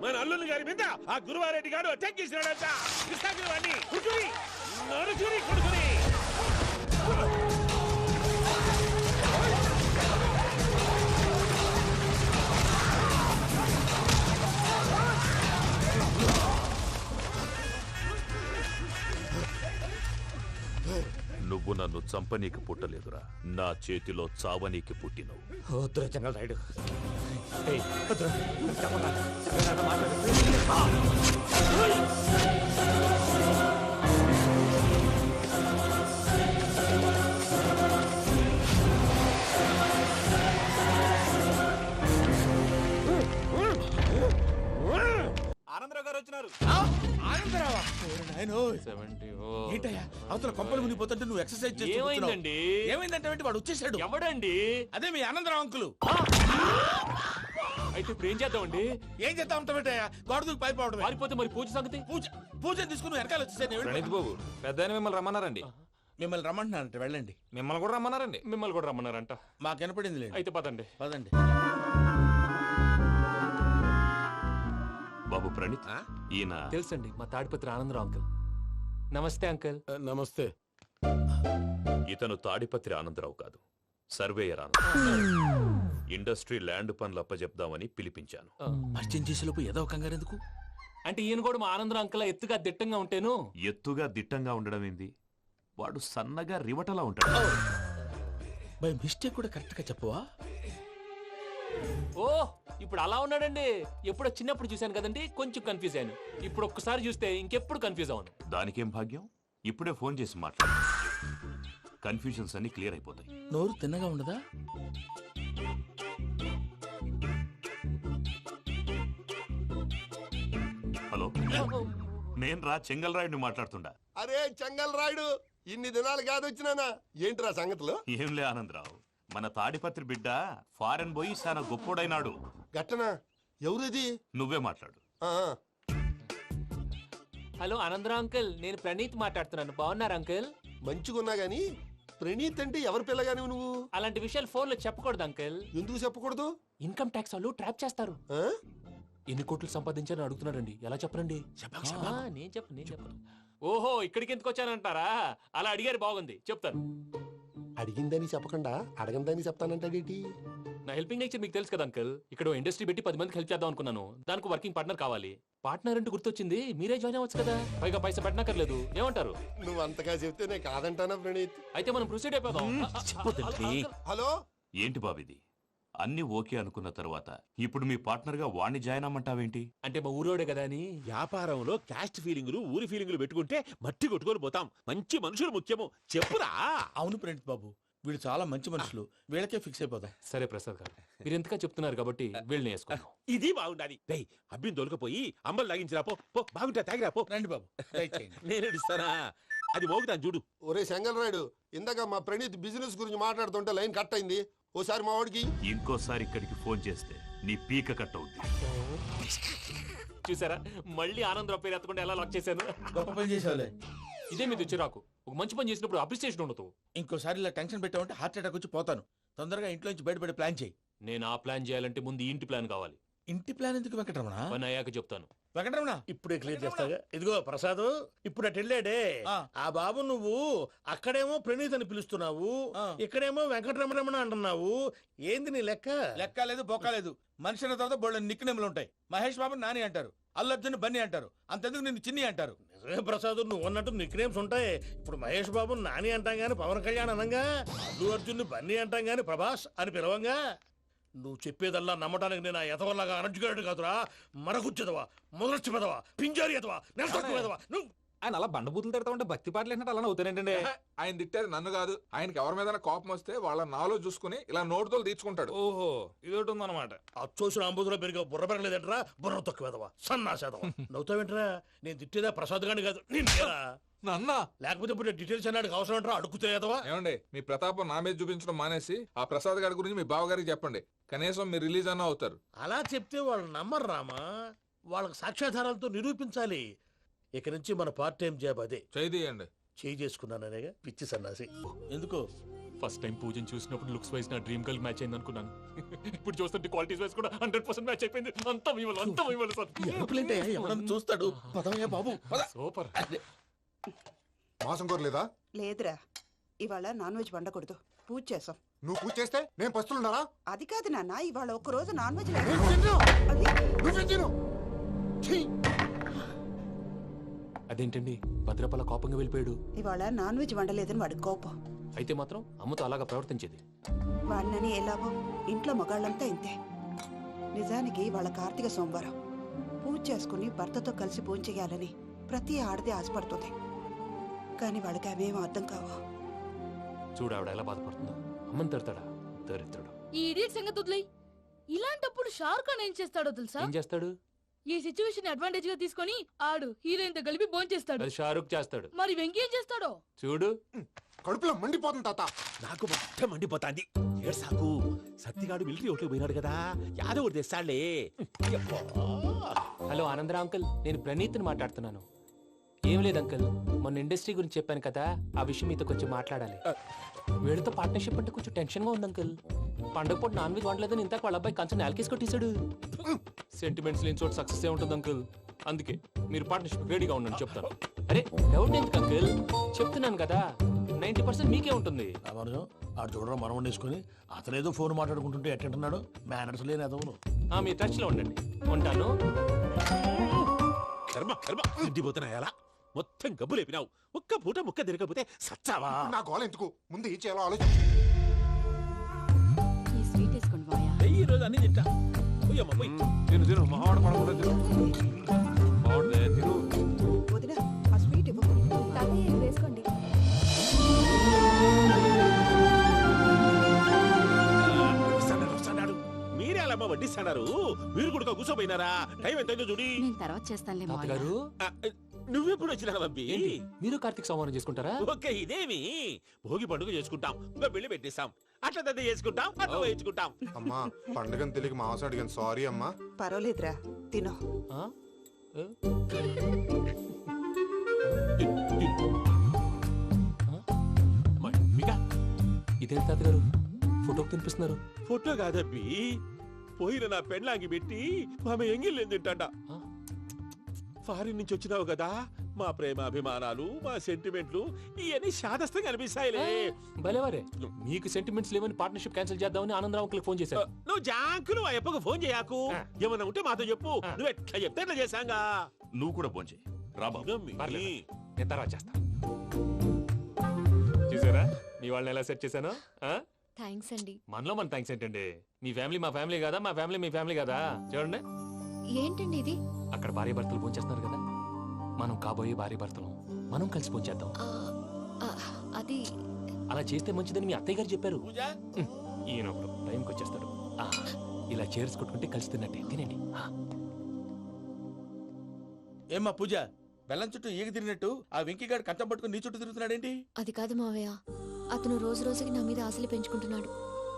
మన అల్లుని గారి మీద ఆ గురువారెడ్డి గారు అటాక్ చేసినాడంట. కృష్ణాగిరి కుడుకుని నడుచుని కొడుకుని. నువ్వు నన్ను చంపనీకి పుట్టలేదురా, నా చేతిలో చావనీకి పుట్టినవు. వద్దురా జంగల్ రైడ్, ఏయ్, వద్దురా. చెప్పరా. ఏదైనా మాట్లాడు. ఆనందరావు గారు వచ్చినారు. ఆనందరావా? ఓరి నాయనోయ్. 70. ఏంటయ్యా అవతల కొంపలు మునిగిపోతుంటే నువ్వు ఎక్సర్సైజ్ చేస్తూ ఏమైందండి? కూర్చున్నావు. ఏమైందంటే వాడు వచ్చేసాడు. ఎవడండి? అదే మీ ఆనందరావు అంకులు. అయితే ఇప్పుడు ఏం చేద్దామండి? ఏం చేస్తా ఉంటావేటయ్యా? గోడ దూకి పైపోవడం. పారిపోతే మరి పూజ సంగతి? పూజ తీసుకుని వెనకాల వచ్చేసాను. ప్రణీత్ బాబు పెద్ద మిమ్మల్ని రమ్మన్నారండి. మిమ్మల్ని రమ్మంటున్నానంట, వెళ్ళండి. మిమ్మల్ని కూడా రమ్మన్నారండి. మిమ్మల్ని కూడా రమ్మన్నారంట. మాకు వినపడింది లేదు. అయితే పదండి. పదండి. బాబు ప్రణీత్, ఈయన తెలుసండి, మా తాడిపత్రి ఆనందరావు అంకుల్. నమస్తే అంకుల్. నమస్తే. ఇతను తాడిపత్రి ఆనందరావు కాదు, సర్వేయర్ ఆనందరావు. ఇండస్ట్రీ ల్యాండ్ పనులు అప్పజెప్దామని పిలిపించాను. పరిచయం చేసేలోపు ఏదో కంగారు ఎందుకు? అంటే ఈయన కూడా మా ఆనందరావు అంకుల్ ఎత్తుగా దిట్టంగా ఉంటేను. ఎత్తుగా దిట్టంగా ఉండడం ఏంది? వాడు సన్నగా రివటలా ఉంటాడు. బై మిస్టేక్ కూడా కరెక్ట్ గా చెప్పవా? ఓ, ఇప్పుడు అలా ఉన్నాడండి. ఎప్పుడో చిన్నప్పుడు చూశాను కదండి, కొంచెం కన్ఫ్యూజ్ అయ్యాను. ఇప్పుడు ఒక్కసారి చూస్తే ఇంకెప్పుడు కన్ఫ్యూజ్ అవ్వను. దానికేం భాగ్యం? ఇప్పుడే ఫోన్ చేసి మాట్లాడు. కన్ఫ్యూజన్స్ అన్ని క్లియర్ అయిపోతాయి. నోరు తిన్నగా ఉండదా? హలో, నేను రా చెంగల్ రాయుడిని మాట్లాడుతుండా. అరే చెంగల్ రాయుడు, ఇన్ని దినాలు కాదు వచ్చినానా? ఏంట్రా సంగతులు? ఏంలే ఆనందరావు, మన తాడిపత్రి బిడ్డ ఫారెన్ పోయి చాలా గొప్పోడైనాడు. గట్టనా? ఎవరిది? నువ్వే మాట్లాడు. హలో ఆనందరావు అంకుల్, నేను ప్రణీత్ మాట్లాడుతున్నాను. బాగున్నారు అంకుల్? మంచిగున్నా గాని ప్రణీత్ అంటే ఎవరి పిల్లగాని నువ్వు? అలాంటి విషయాలు ఫోన్ లో చెప్పకూడదు అంకుల్. ఎందుకు చెప్పకూడదు? ఇన్కమ్ ట్యాక్స్ వాళ్ళు ట్రాప్ చేస్తారు. ఎన్ని కోట్లు సంపాదించాలని అడుగుతున్నారండి. ఎలా చెప్పరండి? నేను చెప్పను. ఓహో, ఇక్కడికి ఎందుకు వచ్చానంటారా? అలా అడిగారు, బాగుంది, చెప్తాను. అడిగిందని చెప్పకుండా అడగందని చెప్తానంటాడేటి? నా హెల్పింగ్ నేచర్ మీకు తెలుసు కదా అంకుల్. ఇక్కడ ఇండస్ట్రీ పెట్టి 10 మందికి హెల్ప్ చేద్దాం అనుకున్నాను. దానికి వర్కింగ్ పార్ట్నర్ కావాలి. పార్ట్నర్ అంటే గుర్తొచ్చింది, మీరే జాయిన్ అవ్వచ్చు కదా. పైగా పైసా పెట్టనక్కర్లేదు. ఏమంటారు? నువ్వు అంతగా చెప్తే నేను కాదంటానా ప్రణీత్? అయితే మనం ప్రొసీడ్ అయిపోదాం. హలో, ఏంటి బాబిది? అన్ని ఓకే అనుకున్న తర్వాత ఇప్పుడు మీ పార్ట్నర్ గా వాణ్ణి జాయిన్ అమ్మంటావేంటి? అంటే మా ఊరోడే కదా అని. వ్యాపారంలో క్యాస్ట్ ఫీలింగులు, ఊరి ఫీలింగులు పెట్టుకుంటే మట్టి కొట్టుకొని పోతాం. మంచి మనుషులు ముఖ్యము. చెప్పురా. అవును ప్రణీత్ బాబు, వీళ్ళు చాలా మంచి మనుషులు. వీళ్ళకే ఫిక్స్ అయిపోదాం. సరే ప్రసాద్ గారు, మీరు ఎంతగా చెప్తున్నారు కాబట్టి వీళ్ళని వేసుకుందాం. ఇది బాగుండాలి. డై అబ్బిని దొలకపోయి అమ్మలు లాగించిరా పో. బాగుంటా తాగిరా పో. రండి బాబు, నేను ఇస్తానా? అది మోగుతాను చూడు. ఒరే చెంగల్ రాయుడు, ఇందాక మా ప్రణీత్ బిజినెస్ గురించి మాట్లాడుతుంటే లైన్ కట్ అయింది. ఓసారి మా వాడికి ఇంకోసారి ఇక్కడికి ఫోన్ చేస్తే నీ పీక కట్ అవుద్ది. చూసారా, మళ్ళీ ఆనందరావు పేరు ఎత్తకుండా ఎలా లాక్ చేశాను. గొప్ప పని చేసేవాళ్ళే. ఇదే మీద చిరాకు. ఒక మంచి పని చేసినప్పుడు అప్రిసియేషన్ ఉండదు. ఇంకోసారి ఇలా టెన్షన్ పెట్టామంటే హార్ట్ అటాక్ వచ్చి పోతాను. తొందరగా ఇంట్లో నుంచి బయటపడే ప్లాన్ చేయి. నేను ఆ ప్లాన్ చేయాలంటే ముందు ఇంటి ప్లాన్ కావాలి. ఇంటి ప్లాన్ ఎందుకు వెంకటరమణ? పని అయ్యాక చెప్తాను. వెంకటరమణ ఇప్పుడే క్లియర్ చేస్తాగా. ఇదిగో ప్రసాద్, ఇప్పుడు అటు వెళ్ళాడే ఆ బాబు, నువ్వు అక్కడేమో ప్రణీత్ అని పిలుస్తున్నావు, ఇక్కడేమో వెంకటరమణ అంటున్నావు. ఏంది నీ లెక్క? లెక్క లేదు, బొక్క లేదు. మనిషి అన్న తర్వాత బోళ్ళ నిక్నెములు ఉంటాయి. మహేష్ బాబు నాని అంటారు, అల్లు అర్జున్ బన్నీ అంటారు, అంతెందుకు నిన్ను చిన్ని అంటారు. నిజమే ప్రసాద్, నువ్వు అన్నట్టు నిక్నేమ్స్ ఉంటాయి. ఇప్పుడు మహేష్ బాబు నాని అంటాం గాని పవన్ కళ్యాణ్ అనంగా, అల్లు అర్జున్ బన్నీ అంటాం గాని ప్రభాస్ అని పిలవంగా. నువ్వు చెప్పేదల్లా నమ్మటానికి నేను ఎతవల్లాగా అనర్జుకేటెడ్ కాదురా. మరగుచ్చదవా, మొదలచ్చి పెదవా, పింజారి ఎదవా, నెలసొక్కుదవా. నువ్వు ఆయన అలా బండబూతులు తిడతా ఉంటే భక్తి పాటలు ఏంటంటే అలా అవుతానేంటండి. ఆయన తిట్టేది నన్ను కాదు, ఆయనకి ఎవరి మీద కోపం వస్తే వాళ్ళ నాలో చూసుకుని ఇలా నోటుతో తీర్చుకుంటాడు. ఓహో, ఇదొకటి ఉందన్నమాట. అచ్చోసిన అంబుధులో పెరిగా బుర్ర పెరగలేదంటరా. బుర్ర తొక్కువేదవా, సన్నాసేదవా. నవ్వుతావేంట్రా? నేను తిట్టేదా ప్రసాద్ గాని కాదు, నన్నా. లేకపోతే ఇప్పుడు డీటెయిల్స్ అన్నాడు అవసరం అంటారా? అడుగుతాయేదవా. ఏమండి, మీ ప్రతాపం నా మీద చూపించడం మానేసి ఆ ప్రసాద్ గారి గురించి మీ బావగారికి చెప్పండి. కనీసం మీరు రిలీజ్ అన్న అవుతారు. అలా చెప్తే వాళ్ళు నమ్మరు రామా. వాళ్ళకి సాక్ష్యాధారాలతో నిరూపించాలి. ఇక నుంచి మన పార్ట్ టైం జాబ్ అదే. చేయండి. చేయి చేసుకున్నాననేగా పిచ్చి సన్నాసి. ఎందుకు? ఫస్ట్ టైం పూజను చూసినప్పుడు లుక్స్ వైజ్ నా డ్రీమ్ గర్ల్ మ్యాచ్ అయింది అనుకున్నాను. ఇప్పుడు చూస్తుంటే క్వాలిటీస్ వైజ్ కూడా 100% మ్యాచ్ అయిపోయింది. అంతా మీ వల్ల సార్. చూస్తాడు. పదవయ్యా బాబు, సూపర్. మాసం కోరలేదా? లేదురా, ఇవాళ నాన్ వెజ్ వండకూడదు. పూజ చేసాం. నువ్వు పూజ చేస్తే నేను పస్తులున్నారా? అది కాదు నాన్న, ఇవాళ ఒక్క రోజు నాన్ వెజ్ అదేంటండి, భద్రపల కోపంగా వెళ్ళిపోయాడు. ఇవాళ నాన్ వెజ్ వండలేదని వాడి కోపం. అయితే మాత్రం అమ్మతో అలాగా ప్రవర్తించేది. వాడినని ఎలాగో ఇంట్లో మగాళ్ళంతా ఇంతే. నిజానికి వాళ్ళ కార్తీక సోమవారం పూజ చేసుకుని భర్తతో కలిసి భోంచేయాలని ప్రతి ఆడది ఆశపడుతుంది. కానీ వాళ్ళకి అవేం అర్థం కావు. చూడు ఆవిడ ఎలా బాధపడుతుందో. అమ్మని తిడతాడా దరిద్రుడు. ఈ ఇడియట్ సంగతి వదిలేయ్. ఇలాంటప్పుడు షారుఖ్ ఖాన్ ఏం చేస్తాడో తెలుసా? ఏం చేస్తాడు? ఈ సిచ్యువేషన్ అడ్వాంటేజ్ గా తీసుకొని ఆడు హీరోయిన్ తో కలిపి భోంచేస్తాడు. అది షారుఖ్ చేస్తాడు. మరి వెంకీ ఏం చేస్తాడో చూడు. కడుపులో మండిపోతుంది తాత. నాకు మొత్తం మండిపోతాంది. ఏడు సాకు సత్తిగాడు మిలిటరీ ఓట్లు పోయినాడు కదా, యాదో ఒకటి తెస్తాడులే. హలో ఆనందరావు అంకుల్, నేను ప్రణీత్ని మాట్లాడుతున్నాను. ఏం లేదు అంకుల్, మొన్న ఇండస్ట్రీ గురించి చెప్పాను కదా, ఆ విషయం మీతో కొంచెం మాట్లాడాలి. వీళ్ళతో పార్ట్నర్షిప్ అంటే కొంచెం టెన్షన్ గా ఉంది అంకుల్. పండుగ పూట నాన్ వెజ్ వండలేదని ఇంతకు వాళ్ళ అబ్బాయి కంచెం నేలకేసి కొట్టేశాడు. సెంటిమెంట్స్ లేని చోట సక్సెస్ ఏ ఉంటుంది అంకుల్. అందుకే మీరు పార్ట్నర్షిప్ రెడీగా ఉండండి చెప్తాను. అరే డౌట్ ఎందుకు అంకుల్, చెప్తున్నాను కదా 90% మీకే ఉంటుంది. ఆడు చూడడం మనం వండేసుకుని అతనేదో ఫోన్ మాట్లాడుకుంటుంటే ఎట్టంటున్నాడు. మేనర్స్ లేని అదవును. మీ టచ్ లో ఉండండి. ఉంటాను. కర్మ కర్మ తిండిపోతున్నాయా? మొత్తం గబ్బు లేపినావు. ఒక్క పూట ముక్క తిరగకపోతే సచ్చావా? నా గోల ఎందుకు, ముందు ఈ చేయాలో ఆలోచించు. ఈ స్వీట్ వేసుకోండి బాయా. ఈ రోజు అన్ని తింటా. తిను తిను మావాడ పడకుండా తిను. బాగుండే తిను. వదిన ఆ స్వీట్ ఇవ్వు. వేసుకోండి. మీరే అలా వడ్డిస్తాడారు. మీరు కూడా కూర్చోపోయినారా? టైం ఎంతైందో చూడి. నేను తర్వాత చేస్తానులే మావయ్య. తాతగారు నువ్వెప్పుడు వచ్చినా అబ్బి? మీరు కార్తీక సంహారం చేసుకుంటారా? ఓకే, ఇదేమి భోగి పండుగ చేసుకుంటాం, ఇంకా పెళ్లి పెట్టేస్తాం, అట్లా దద్ద చేసుకుంటాం, అట్లా వేయించుకుంటాం. అమ్మా పండుగని తెలియక మాంసం అడిగాను, సారీ అమ్మా. పర్వాలేదురా, తినో. ఇదేం తాతగారు ఫోటోకి తినిపిస్తున్నారు? ఫోటో కాదబ్బి, పోయిన నా పెళ్ళాంగి పెట్టి ఆమె ఎంగిల్ తింటాడ. ఫారిన్ నుంచి వచ్చినావు కదా, మా ప్రేమ అభిమానాలు, మా సెంటిమెంట్లు ఇవన్నీ శాదస్తంగా అనిపిస్తాయిలే. భలేవారే, మీకు సెంటిమెంట్స్ లేవని పార్ట్నర్షిప్ క్యాన్సిల్ చేద్దామని ఆనందరావు అంకుల్ ఫోన్ చేశారు. నువ్వు జాంకులు ఆ ఎప్పకు ఫోన్ చేయకు. ఏమన్నా ఉంటే మాతో చెప్పు. నువ్వు ఎట్లా చెప్తే ఎట్లా చేశాంగా. నువ్వు కూడా ఫోన్ చేయి. రాబా నేను తర్వాత చేస్తా. చూసారా మీ వాళ్ళని ఎలా సెట్ చేశాను? థ్యాంక్స్ అండి. మనలో మన థ్యాంక్స్ ఏంటండి? మీ ఫ్యామిలీ మా ఫ్యామిలీ కదా, మా ఫ్యామిలీ మీ ఫ్యామిలీ కదా. చూడండి, ఏంటండి ఇది? అక్కడ భార్య భర్తలు పోంచేస్తున్నారు కదా, మనం కాబోయే భార్య భర్తలు మనం కలిసి పోంచేద్దాం. అది అలా చేస్తే మంచిదని మీ అత్తయ్య గారు చెప్పారు. ఈయన ఒకడు టైంకి వచ్చేస్తాడు. ఇలా చేర్స్ కొట్టుకుంటే కలిసి తిన్నట్టే. తినండి. ఏమ్మా పూజ, బెల్లం చుట్టూ ఈగ తిరిగినట్టు ఆ వెంకీగాడు కంచం పట్టుకుని నీ చుట్టూ తిరుగుతున్నాడేంటి? అది కాదు మావయ్య, అతను రోజు రోజుకి నా మీద ఆశలు పెంచుకుంటున్నాడు.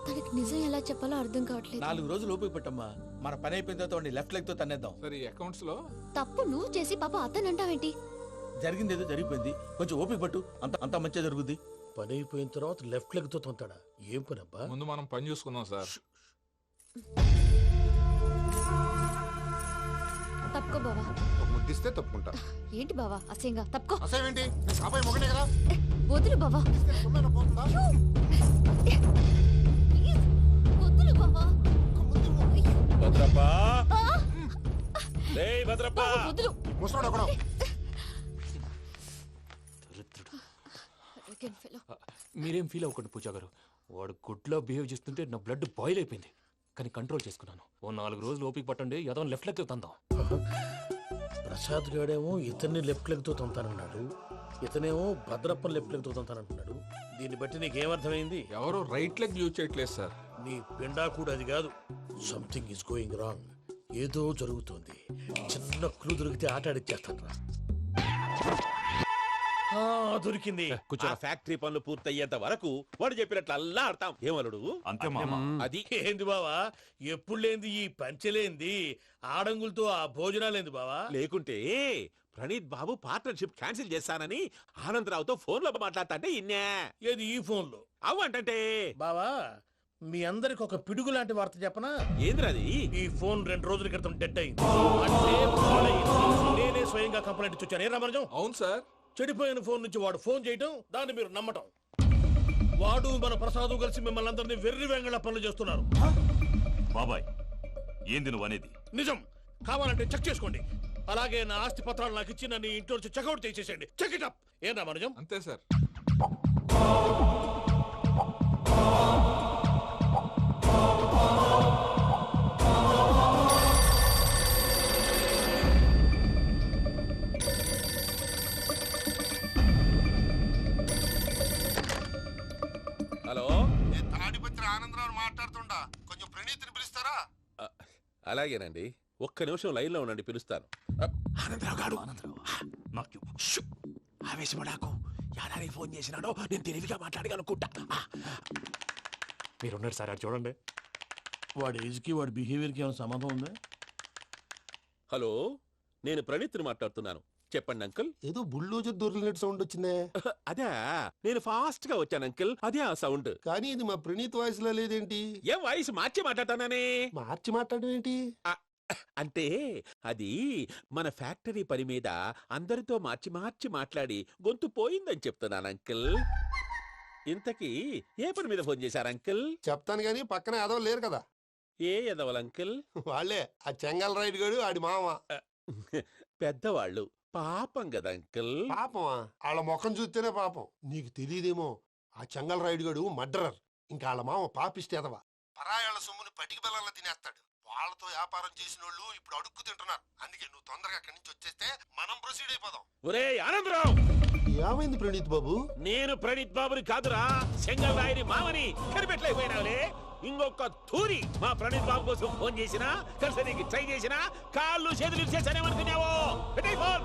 తనకి నిజం ఎలా చెప్పాలో అర్థం కావట్లేదు. 4 రోజులు ఓపిక పెట్టమ్మా, మన పని అయిపోయిన తర్వాత లెఫ్ట్ లెగ్ తో తన్నేద్దాం. సరే అకౌంట్స్ లో తప్పు నువ్వు చేసి పాప అతను అంటావేంటి? జరిగింది ఏదో జరిగిపోయింది, కొంచెం ఓపిక పట్టు, అంతా మంచిగా జరుగుద్ది. పని అయిపోయిన తర్వాత లెఫ్ట్ లెగ్ తో తొంతాడా? ఏం పని అబ్బా? ముందు మనం పని చూసుకుందాం సార్. తప్పుకో బావా. ముద్దిస్తే తప్పుకుంటా. ఏంటి బావా అసహ్యంగా? తప్పుకో. అసేమేంటి, కాబోయే మొగనే కదా. వదులు బావా. వదులు బావా. భద్రప్పా, భద్రప్పా, వదులు. ముసలోడు ఒకడు. మీరేం ఫీల్ అవ్వకండి పూజా గారు. వాడు గుడ్లో బిహేవ్ చేస్తుంటే నా బ్లడ్ బాయిల్ అయిపోయింది, కానీ కంట్రోల్ చేసుకున్నాను. ఓ 4 రోజులు ఓపిక పట్టండి, ఏదో లెఫ్ట్ లెగ్ తందాం. ప్రసాద్ గాడేమో ఇతన్ని లెఫ్ట్ లెగ్ తో తొంతానన్నాడు, ఇతనేమో భద్రప్పని లెఫ్ట్ లెగ్ తో తొంతానంటున్నాడు. దీన్ని బట్టి నీకేమర్థమైంది? ఎవరు రైట్ లెగ్ యూజ్ చేయట్లేదు సార్. నీ పిండా కూడా అది కాదు. Something is going wrong. ఏదో జరుగుతోంది. చిన్న క్లూ దొరికితే ఆట ఆడిచ్చేస్తాను రా. దొరికింది. ఆ ఫ్యాక్టరీ పనులు పూర్తయ్యేంత వరకు వాడు చెప్పినట్లు అల్లా ఆడతాం. ఏమలుడు? అంతే మామ. అది ఏంది బావా, ఎప్పుడు లేంది ఈ పంచలేంది, ఆడంగులతో ఆ భోజనాలేంది బావా? లేకుంటే ప్రణీత్ బాబు పార్ట్నర్షిప్ క్యాన్సిల్ చేస్తానని ఆనందరావుతో ఫోన్ లో మాట్లాడతాంటే ఇన్నే. ఏది ఈ ఫోన్ లో? అవ్వంటే బావా, మీ అందరికి ఒక పిడుగు లాంటి వార్త చెప్పనా? ఏంద్రది? ఈ ఫోన్ 2 రోజుల క్రితం డెడ్ అయింది. అంటే పాడైంది. నేనే స్వయంగా కంప్లైంట్ ఇచ్చి వచ్చాను. ఏ రామరాజం? అవును సార్. చెడిపోయిన ఫోన్ నుంచి వాడు ఫోన్ చేయటం, దాన్ని మీరు నమ్మటం. వాడు మన ప్రసాదు కలిసి మిమ్మల్ని అందరినీ వెర్రి వెంగళ పనులు చేస్తున్నారు. బాబాయ్, ఏంది నువ్వు అనేది? నిజం. కావాలంటే చెక్ చేసుకోండి. అలాగే నా ఆస్తి పత్రాలు నాకు ఇచ్చి నన్ను ఇంట్లో నుంచి చెక్అౌట్ చేసేసండి. Check it up. ఏం రామరాజం? అంతే సార్. హలో, నేను తాడిపత్రి ఆనందరావు మాట్లాడుతుండా, కొంచెం ప్రణీతిని పిలుస్తారా? అలాగేనండి. ఒక్క నిమిషం లైన్ లో ఉండండి, పిలుస్తాను. ఆనందరావు గాడు ఆవేశపడాకు. యాదానికి ఫోన్ చేసినాడో నేను తెలివిగా మాట్లాడగలనుకుంటా. మీరున్నారు సార్, అది చూడండి. వాడి ఏజ్కి వాడి బిహేవియర్కి ఏమైనా సంబంధం ఉందా? హలో, నేను ప్రణీత్ని మాట్లాడుతున్నాను. చెప్పండి అంకుల్. ఏదో బుల్డోజర్ దొరికినట్టు సౌండ్ వచ్చిందే. అదే, నేను ఫాస్ట్ గా వచ్చాను అంకుల్, అదే ఆ సౌండ్. కానీ ఇది మా ప్రణీత్ వాయిస్ లో లేదేంటి? ఏం వాయిస్ మార్చి మాట్లాడతానని? మార్చి మాట్లాడడం ఏంటి? అంటే అది మన ఫ్యాక్టరీ పని మీద అందరితో మార్చి మార్చి మాట్లాడి గొంతు పోయిందని చెప్తున్నాను అంకుల్. ఇంతకీ ఏ పని మీద ఫోన్ చేశారు అంకుల్? చెప్తాను గానీ పక్కన ఏదో లేరు కదా. ఏ ఎదవలు అంకుల్? వాళ్ళే ఆ చెంగల్ రైడ్ గడు ఆడి మామ. పెద్దవాళ్ళు, పాపం కదా అంకుల్. పాపమా? వాళ్ళ ముఖం చూస్తేనే పాపం. నీకు తెలియదేమో, ఆ చెంగల్ రైడ్ గడు మర్డరర్. ఇంకా వాళ్ళ మామ పాపిష్టి ఎదవ. పరాయాళ్ళ సొమ్ముని పటికి బెల్లంలో తినేస్తాడు. వాళ్ళతో వ్యాపారం చేసిన వాళ్ళు ఇప్పుడు అడుక్కు తింటున్నారు. అందుకే నువ్వు తొందరగా అక్కడి నుంచి వచ్చేస్తే మనం ప్రొసీడ్ అయిపోదాం. ఒరే ఆనందరావు! ఏమైంది ప్రణీత్ బాబు? నేను ప్రణీత్ బాబుని కాదురా, సెంగల్ రాయని మామని. కనిపెట్టలేకపోయినావులే. ఇంకొక తూరి మా ప్రణీత్ బాబు కోసం ఫోన్ చేసినా, కలిసి నీకు ట్రై చేసినా, కాళ్ళు చేతులు చేశానేమనుకున్నావో. పెట్టేయ్ ఫోన్.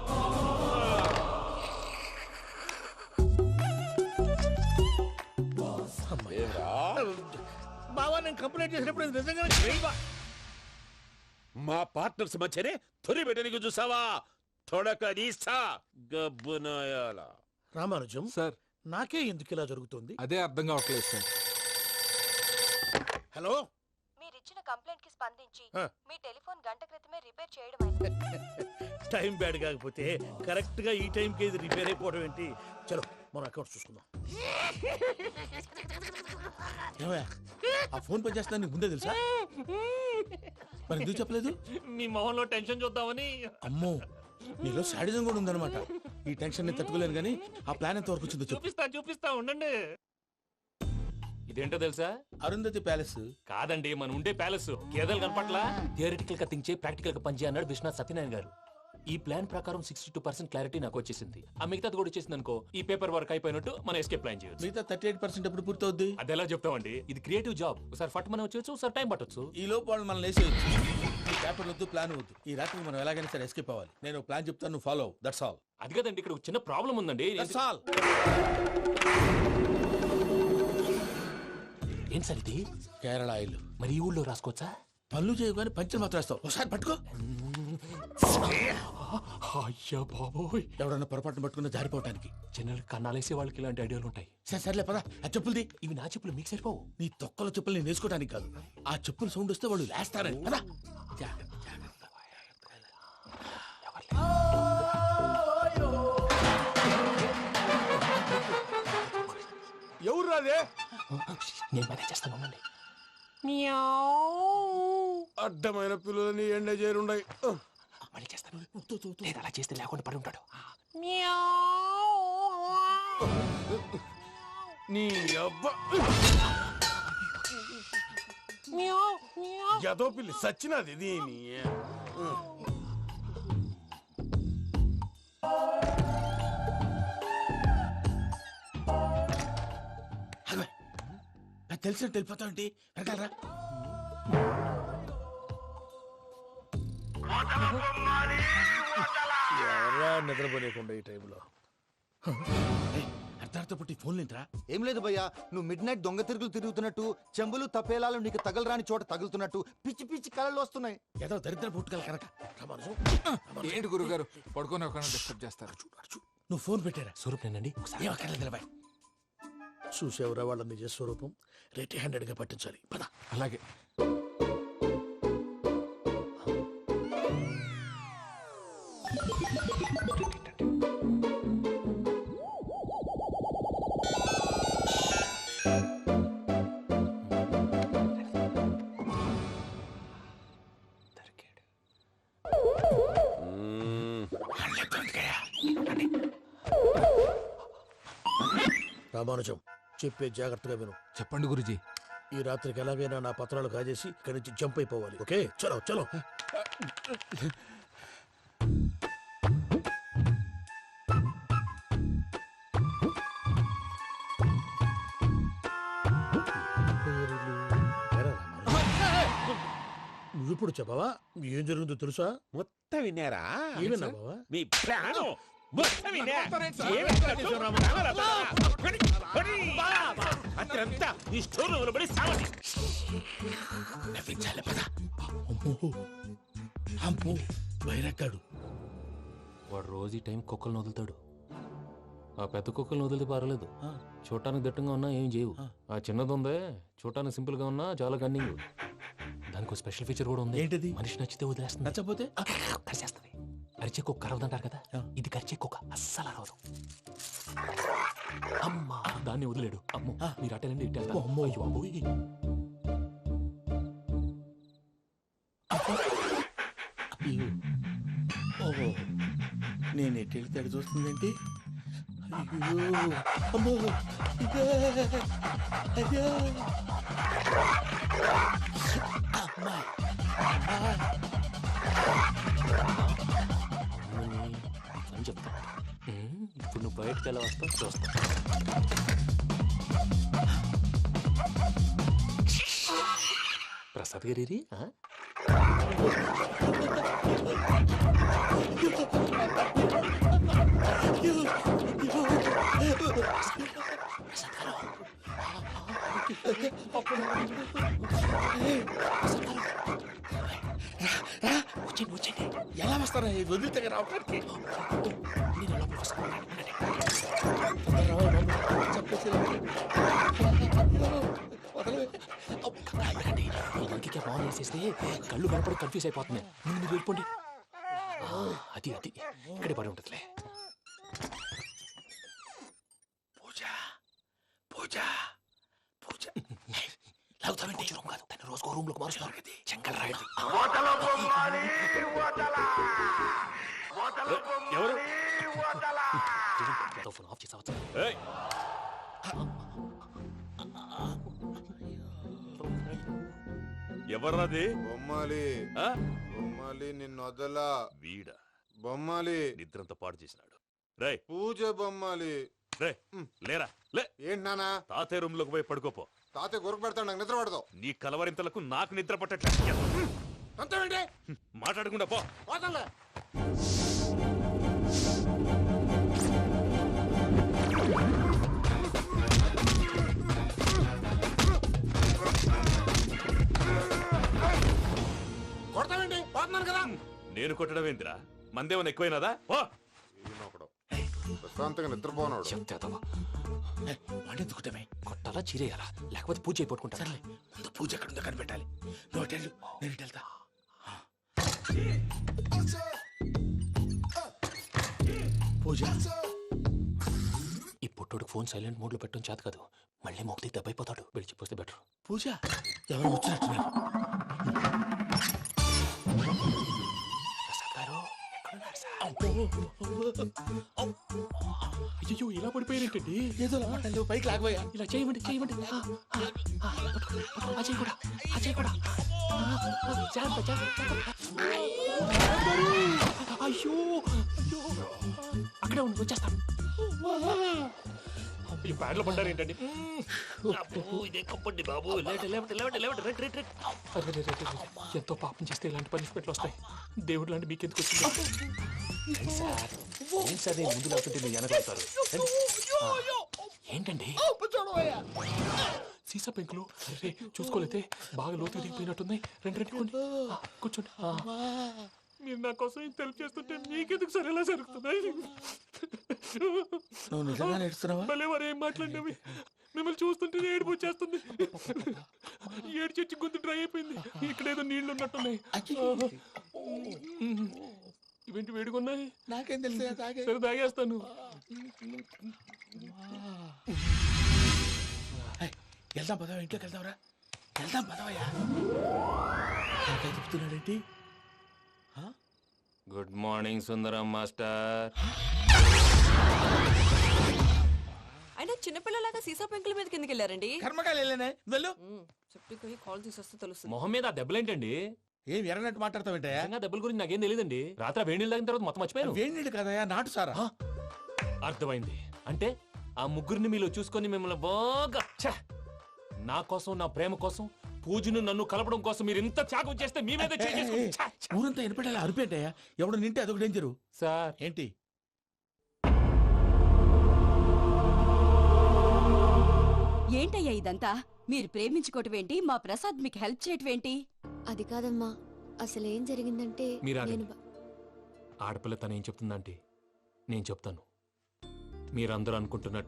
బావా, నేను కంప్లైంట్ చేసినప్పుడు నిజంగానే చేయవా? మా పార్ట్నర్స్ మధ్యనే తొలి పెట్టడానికి చూసావా? తొడక నీస్తా గబ్బునాయాల. రామానుజం సార్, నాకే ఎందుకు ఇలా జరుగుతుంది? అదే అర్థం కావట్లేదు సార్. హలో, మీరిచ్చిన కంప్లైంట్ కి స్పందించి మీ టెలిఫోన్ గంట క్రితమే రిపేర్ చేయడం టైం బ్యాడ్ కాకపోతే కరెక్ట్ గా ఈ టైంకి ఇది రిపేర్ అయిపోవడం ఏంటి? చలో మన అకౌంట్ చూసుకుందాం. ఏమయ్యా, ఆ ఫోన్ పని చేస్తున్నా నీకు ముందే తెలుసా? మరి ఎందుకు చెప్పలేదు? మీ మొహంలో టెన్షన్ చూద్దామని. అమ్మో, నీలో శాడిజం కూడా ఉందన్నమాట. ఈ టెన్షన్ నేను తట్టుకోలేను కానీ ఆ ప్లాన్ ఎంత వరకు వచ్చిందో చెప్పు. చూపిస్తా ఉండండి. ఇదేంటో తెలుసా? అరుంధతి ప్యాలెస్ కాదండి, మన ఉండే ప్యాలెస్. గేదెలు కనపట్లా? థియరిటికల్ గా థింక్ చేయి, ప్రాక్టికల్ గా పనిచేయ అన్నాడు విశ్వనాథ్ సత్యనారాయణ గారు. ఈ ప్లాన్ ప్రకారం 62% క్లారిటీ నాకు వచ్చేసింది. ఆ మిగతాది కూడా వచ్చేసింది అనుకో, ఈ పేపర్ వర్క్ అయిపోయినట్టు మనం ఎస్కేప్ ప్లాన్ చేయొచ్చు. మిగతా 38% ఎప్పుడు పూర్తవుద్ది? అది ఎలా చెప్తామండి? ఇది క్రియేటివ్ జాబ్. ఒకసారి ఫట్ మనం వచ్చేచ్చు, ఒకసారి టైం పట్టొచ్చు. ఈ లోపు వాళ్ళు మనం లేసేయచ్చు. ఈ పేపర్ వద్దు, ప్లాన్ వద్దు. ఈ రాత్రికి మనం ఎలాగైనా సరే ఎస్కేప్ అవ్వాలి. నేను ప్లాన్ చెప్తాను, నువ్వు ఫాలో. That's all. అది కదండి, ఇక్కడ ఒక చిన్న ప్రాబ్లం ఉందండి. That's all. ఏం సార్ ఇది? కేరళ ఆయిల్. మరి ఈ ఊళ్ళో రాసుకోవచ్చా? పనులు చేయగానే పంచర్ మాత్రం వేస్తావు. ఒకసారి పట్టుకో. అయ్యా బాబోయ్, ఎవడన్నా పొరపాటున పట్టుకున్న జారిపోవటానికి. జనరల్ కన్నాలేసే వాళ్ళకి ఇలాంటి ఐడియాలు ఉంటాయి. సర్లే పదా, ఆ చెప్పులది. ఇవి నా చెప్పులు, మీకు సరిపోవు. నీ తొక్కల చెప్పులు నేను వేసుకోవడానికి కాదు, ఆ చెప్పులు సౌండ్ వస్తే వాళ్ళు లేస్తారని. పదా. ఎవరు రాదే? నేను మేనేజ్ చేస్తాను, ఉండండి. అడ్డమైన పిల్లలని ఎండ చేరుండయి. మళ్ళీ చేస్తాను. లేదు, అలా చేస్తే లేకుండా పడి ఉంటాడు. నీ అబ్బా ఎదో పిల్లి సచ్చినది దీని. తెలిసినట్టు వెళ్ళిపోతావు ఏంటి? వెనకాలరా. ఎవరా నిద్రపోలేకుండా ఈ టైంలో? అర్ధార్థ పుట్టి ఫోన్ లేంట్రా? ఏం లేదు భయ్యా, నువ్వు మిడ్ నైట్ దొంగ తిరుగులు తిరుగుతున్నట్టు, చెంబులు తపేలాలు నీకు తగలరాని చోట తగులుతున్నట్టు పిచ్చి పిచ్చి కళలు వస్తున్నాయి. ఏదో దరిద్ర పుట్టుకల కనుక. ఏంటి గురుగారు పడుకొని ఒక డిస్టర్బ్ చేస్తారు? నువ్వు ఫోన్ పెట్టారా? స్వరూపేనండి. చూసేవరా వాళ్ళ నిజ స్వరూపం. రెట్టి హ్యాండెడ్ గా పట్టించాలి. పద. అలాగే. రామానుజం, చెప్పే జాగ్రత్తగా విను. చెప్పండి గురుజీ. ఈ రాత్రికి ఎలాగైనా నా పత్రాలు కాజేసి ఇక్కడి నుంచి జంప్ అయిపోవాలి. ఓకే, చలో చలో. నువ్విప్పుడు చెప్పవా ఏం జరుగుతుందో తెలుసా? మొత్తం విన్నారా? ఏమన్నా బావా? మీ ప్రాణం మొత్తం విన్నా? అతనంతా ఈ స్టోర్ రూమ్ లో పడి సావండి. నవ్వించాలి పద. అమ్మో బయరట్టాడు. వాడు రోజు ఈ టైం కుక్కలను వదులుతాడు. ఆ పెద్ద కుక్కలను వదిలితే పర్లేదు, చూడటానికి దట్టంగా ఉన్నా ఏం చేయవు. ఆ చిన్నది ఉందే చూడటానికి సింపుల్ గా ఉన్నా చాలా కన్నింగ్. దానికి ఒక స్పెషల్ ఫీచర్ కూడా ఉంది. ఏంటిది? మనిషి నచ్చితే వదిలేస్తుంది, నచ్చపోతే కరిచేస్తుంది. అరిచే కుక్క అరవదంటారు కదా, ఇది కరిచే కుక్క అస్సలు అరవదు. అమ్మా దాన్ని వదిలేడు. అమ్మో మీరు అటెండి ఇటు వెళ్తారు. అమ్మో. అయ్యో అబ్బోయ్. ఓహో నేను ఎటు వెళ్తాడు చూస్తుందేంటి? అయ్యో అమ్మో ఇదే. అయ్యో అమ్మా అని చెప్తా. ఇప్పుడు నువ్వు బయటకు ఎలా వస్తావు చూస్తా. ప్రసాద్ గారి వచ్చండి వచ్చండి. ఎలా వస్తారా వదిలితే రావడానికి? నేను లోపలికి వస్తాను. అందుకే బాగా వేసేస్తే కళ్ళు కనపడి కన్ఫ్యూజ్ అయిపోతున్నాయి. ముందు మీరు వెళ్ళిపోండి. అది అది ఇక్కడే పడి ఉంటుందిలే. పూజ పూజ పూజ లాగుతామంటే రూమ్ కాదు, తన రోజుకో రూమ్ లోకి మారుస్తున్నారు కదా. చెంగల్ రాయడు. ఎవరు? ఫోన్ ఆఫ్ చేసావచ్చు. ఎవర్రాది? బొమ్మాలి బొమ్మాలి నిన్ను వదలా. వీడ బొమ్మాలి నిద్రంతా పాడు చేసినాడు. రే పూజ బొమ్మాలి. రే లేరా లే. ఏంటి నానా? తాతయ్య రూమ్ లోకి పోయి పడుకోపో. తాతయ్య గొరకు పెడతాడు, నాకు నిద్ర పడతావు. నీ కలవరింతలకు నాకు నిద్ర పట్టట్లేదు. అంతేంటి మాట్లాడకుండా పో. పోతాలే. కొడతావేంటి? పోతున్నాను కదా. నేను కొట్టడం ఏంటిరా? మందేమన్నా ఎక్కువైనదా? ఓ ప్రశాంతంగా నిద్రపోనాడు. వాడెందుకుంటామే? కొట్టాలా చీరేయాలా లేకపోతే పూజ అయిపోట్టుకుంటా. సర్లే ముందు పూజ ఎక్కడుందో కనిపెట్టాలి. నువ్వు అటెళ్ళు, నేను ఇటు వెళ్తా. పూజ ఈ పుట్టోడికి ఫోన్ సైలెంట్ మోడ్ లో పెట్టడం చేత కాదు. మళ్ళీ మొక్కి దెబ్బైపోతాడు. విడిచిపోతే బెటర్. పూజ ఎవరు వచ్చినట్టున్నారు? ప్రసాద్ గారు ఎక్కడున్నారు సార్? అయ్యో ఇలా పడిపోయినట్టండి. ఏదో మాటలు పైకి లాగబోయా. ఇలా చేయమండి చేయమండి. అజయ్ కూడా అజయ్ కూడా. జాగ్రత్త జాగ్రత్త. అయ్యో అయ్యో అక్కడే ఉండి వచ్చేస్తాను. ఈ బ్యాడ్లో పడ్డారు ఏంటండి? ఇదే కప్పండి బాబు. ఎంతో పాపం చేస్తే ఇలాంటి పనిష్మెంట్లు వస్తాయి. దేవుడు లాంటి మీకెందుకు వచ్చింది సార్? ఏం సార్ నేను ముందు లేకుంటే మీరు వెనకాడతారు. ఏంటండి సీసా పెంకులు? అరే చూసుకోలేతే బాగా లోతు దిగిపోయినట్టున్నాయి. రెండు రెండు కూర్చోండి. మీరు నా కోసం ఇంత హెల్ప్ చేస్తుంటే మీకెందుకు సరే ఎలా జరుగుతున్నాయి? నువ్వు నిజంగా నేర్చుతున్నావా? మళ్ళీ వారు ఏం మాట్లాడినవి? మిమ్మల్ని చూస్తుంటే ఏడుపు వచ్చేస్తుంది. ఏడు చచ్చి గొంతు డ్రై అయిపోయింది. ఇక్కడ ఏదో నీళ్లు ఉన్నట్టున్నాయి. ఇవేంటి వేడుకున్నాయి? నాకేం తెలుసు. సరే తాగేస్తాను. వెళ్దాం పదవా, ఇంట్లోకి వెళ్దాంరా. వెళ్దాం పదవయ్యా. నాకై చెప్తున్నాడేంటి? గుడ్ మార్నింగ్ సుందరం మాస్టర్. అయినా చిన్నపిల్లలాగా సీసా పెంకుల మీద కిందకి వెళ్ళారండి. కర్మకాయలు వెళ్ళానే వెళ్ళు. చెప్పి కాల్ తీసేస్తే తెలుస్తుంది. మొహం మీద ఆ దెబ్బలేంటండి? ఏం ఎర్రనట్టు మాట్లాడతావేంటయా? దెబ్బల గురించి నాకేం తెలియదండి. రాత్రి వేడి నీళ్ళు తాగిన తర్వాత మొత్తం మర్చిపోయాను. వేడి నీళ్ళు కదయా, నాటు సారా. అర్థమైంది. అంటే ఆ ముగ్గురిని మీలో చూసుకొని మిమ్మల్ని బాగా నా కోసం నా ప్రేమ కోసం పూజను నన్ను కలపడం కోసం మీరు ఇంత త్యాగం చేస్తే మీ మీద చేయి చేసుకుని- ఛ! ఊరంతా వినపడేలా అరిపేంటయ్యా ఎవడు నింటే అదొక డేంజరు సార్ ఏంటి ఏంటయ్యా ఇదంతా మీరు ప్రేమించుకోవటం ఏంటి మా ప్రసాద్ మీకు హెల్ప్ చేయటం ఏంటి అది కాదమ్మా అసలేం జరిగిందంటే మీరు నేను ఆగండి. ఆడపిల్ల తను ఏం చెప్తుందంటే నేను చెప్తాను మీరందరూ అనుకుంటున్నట్టు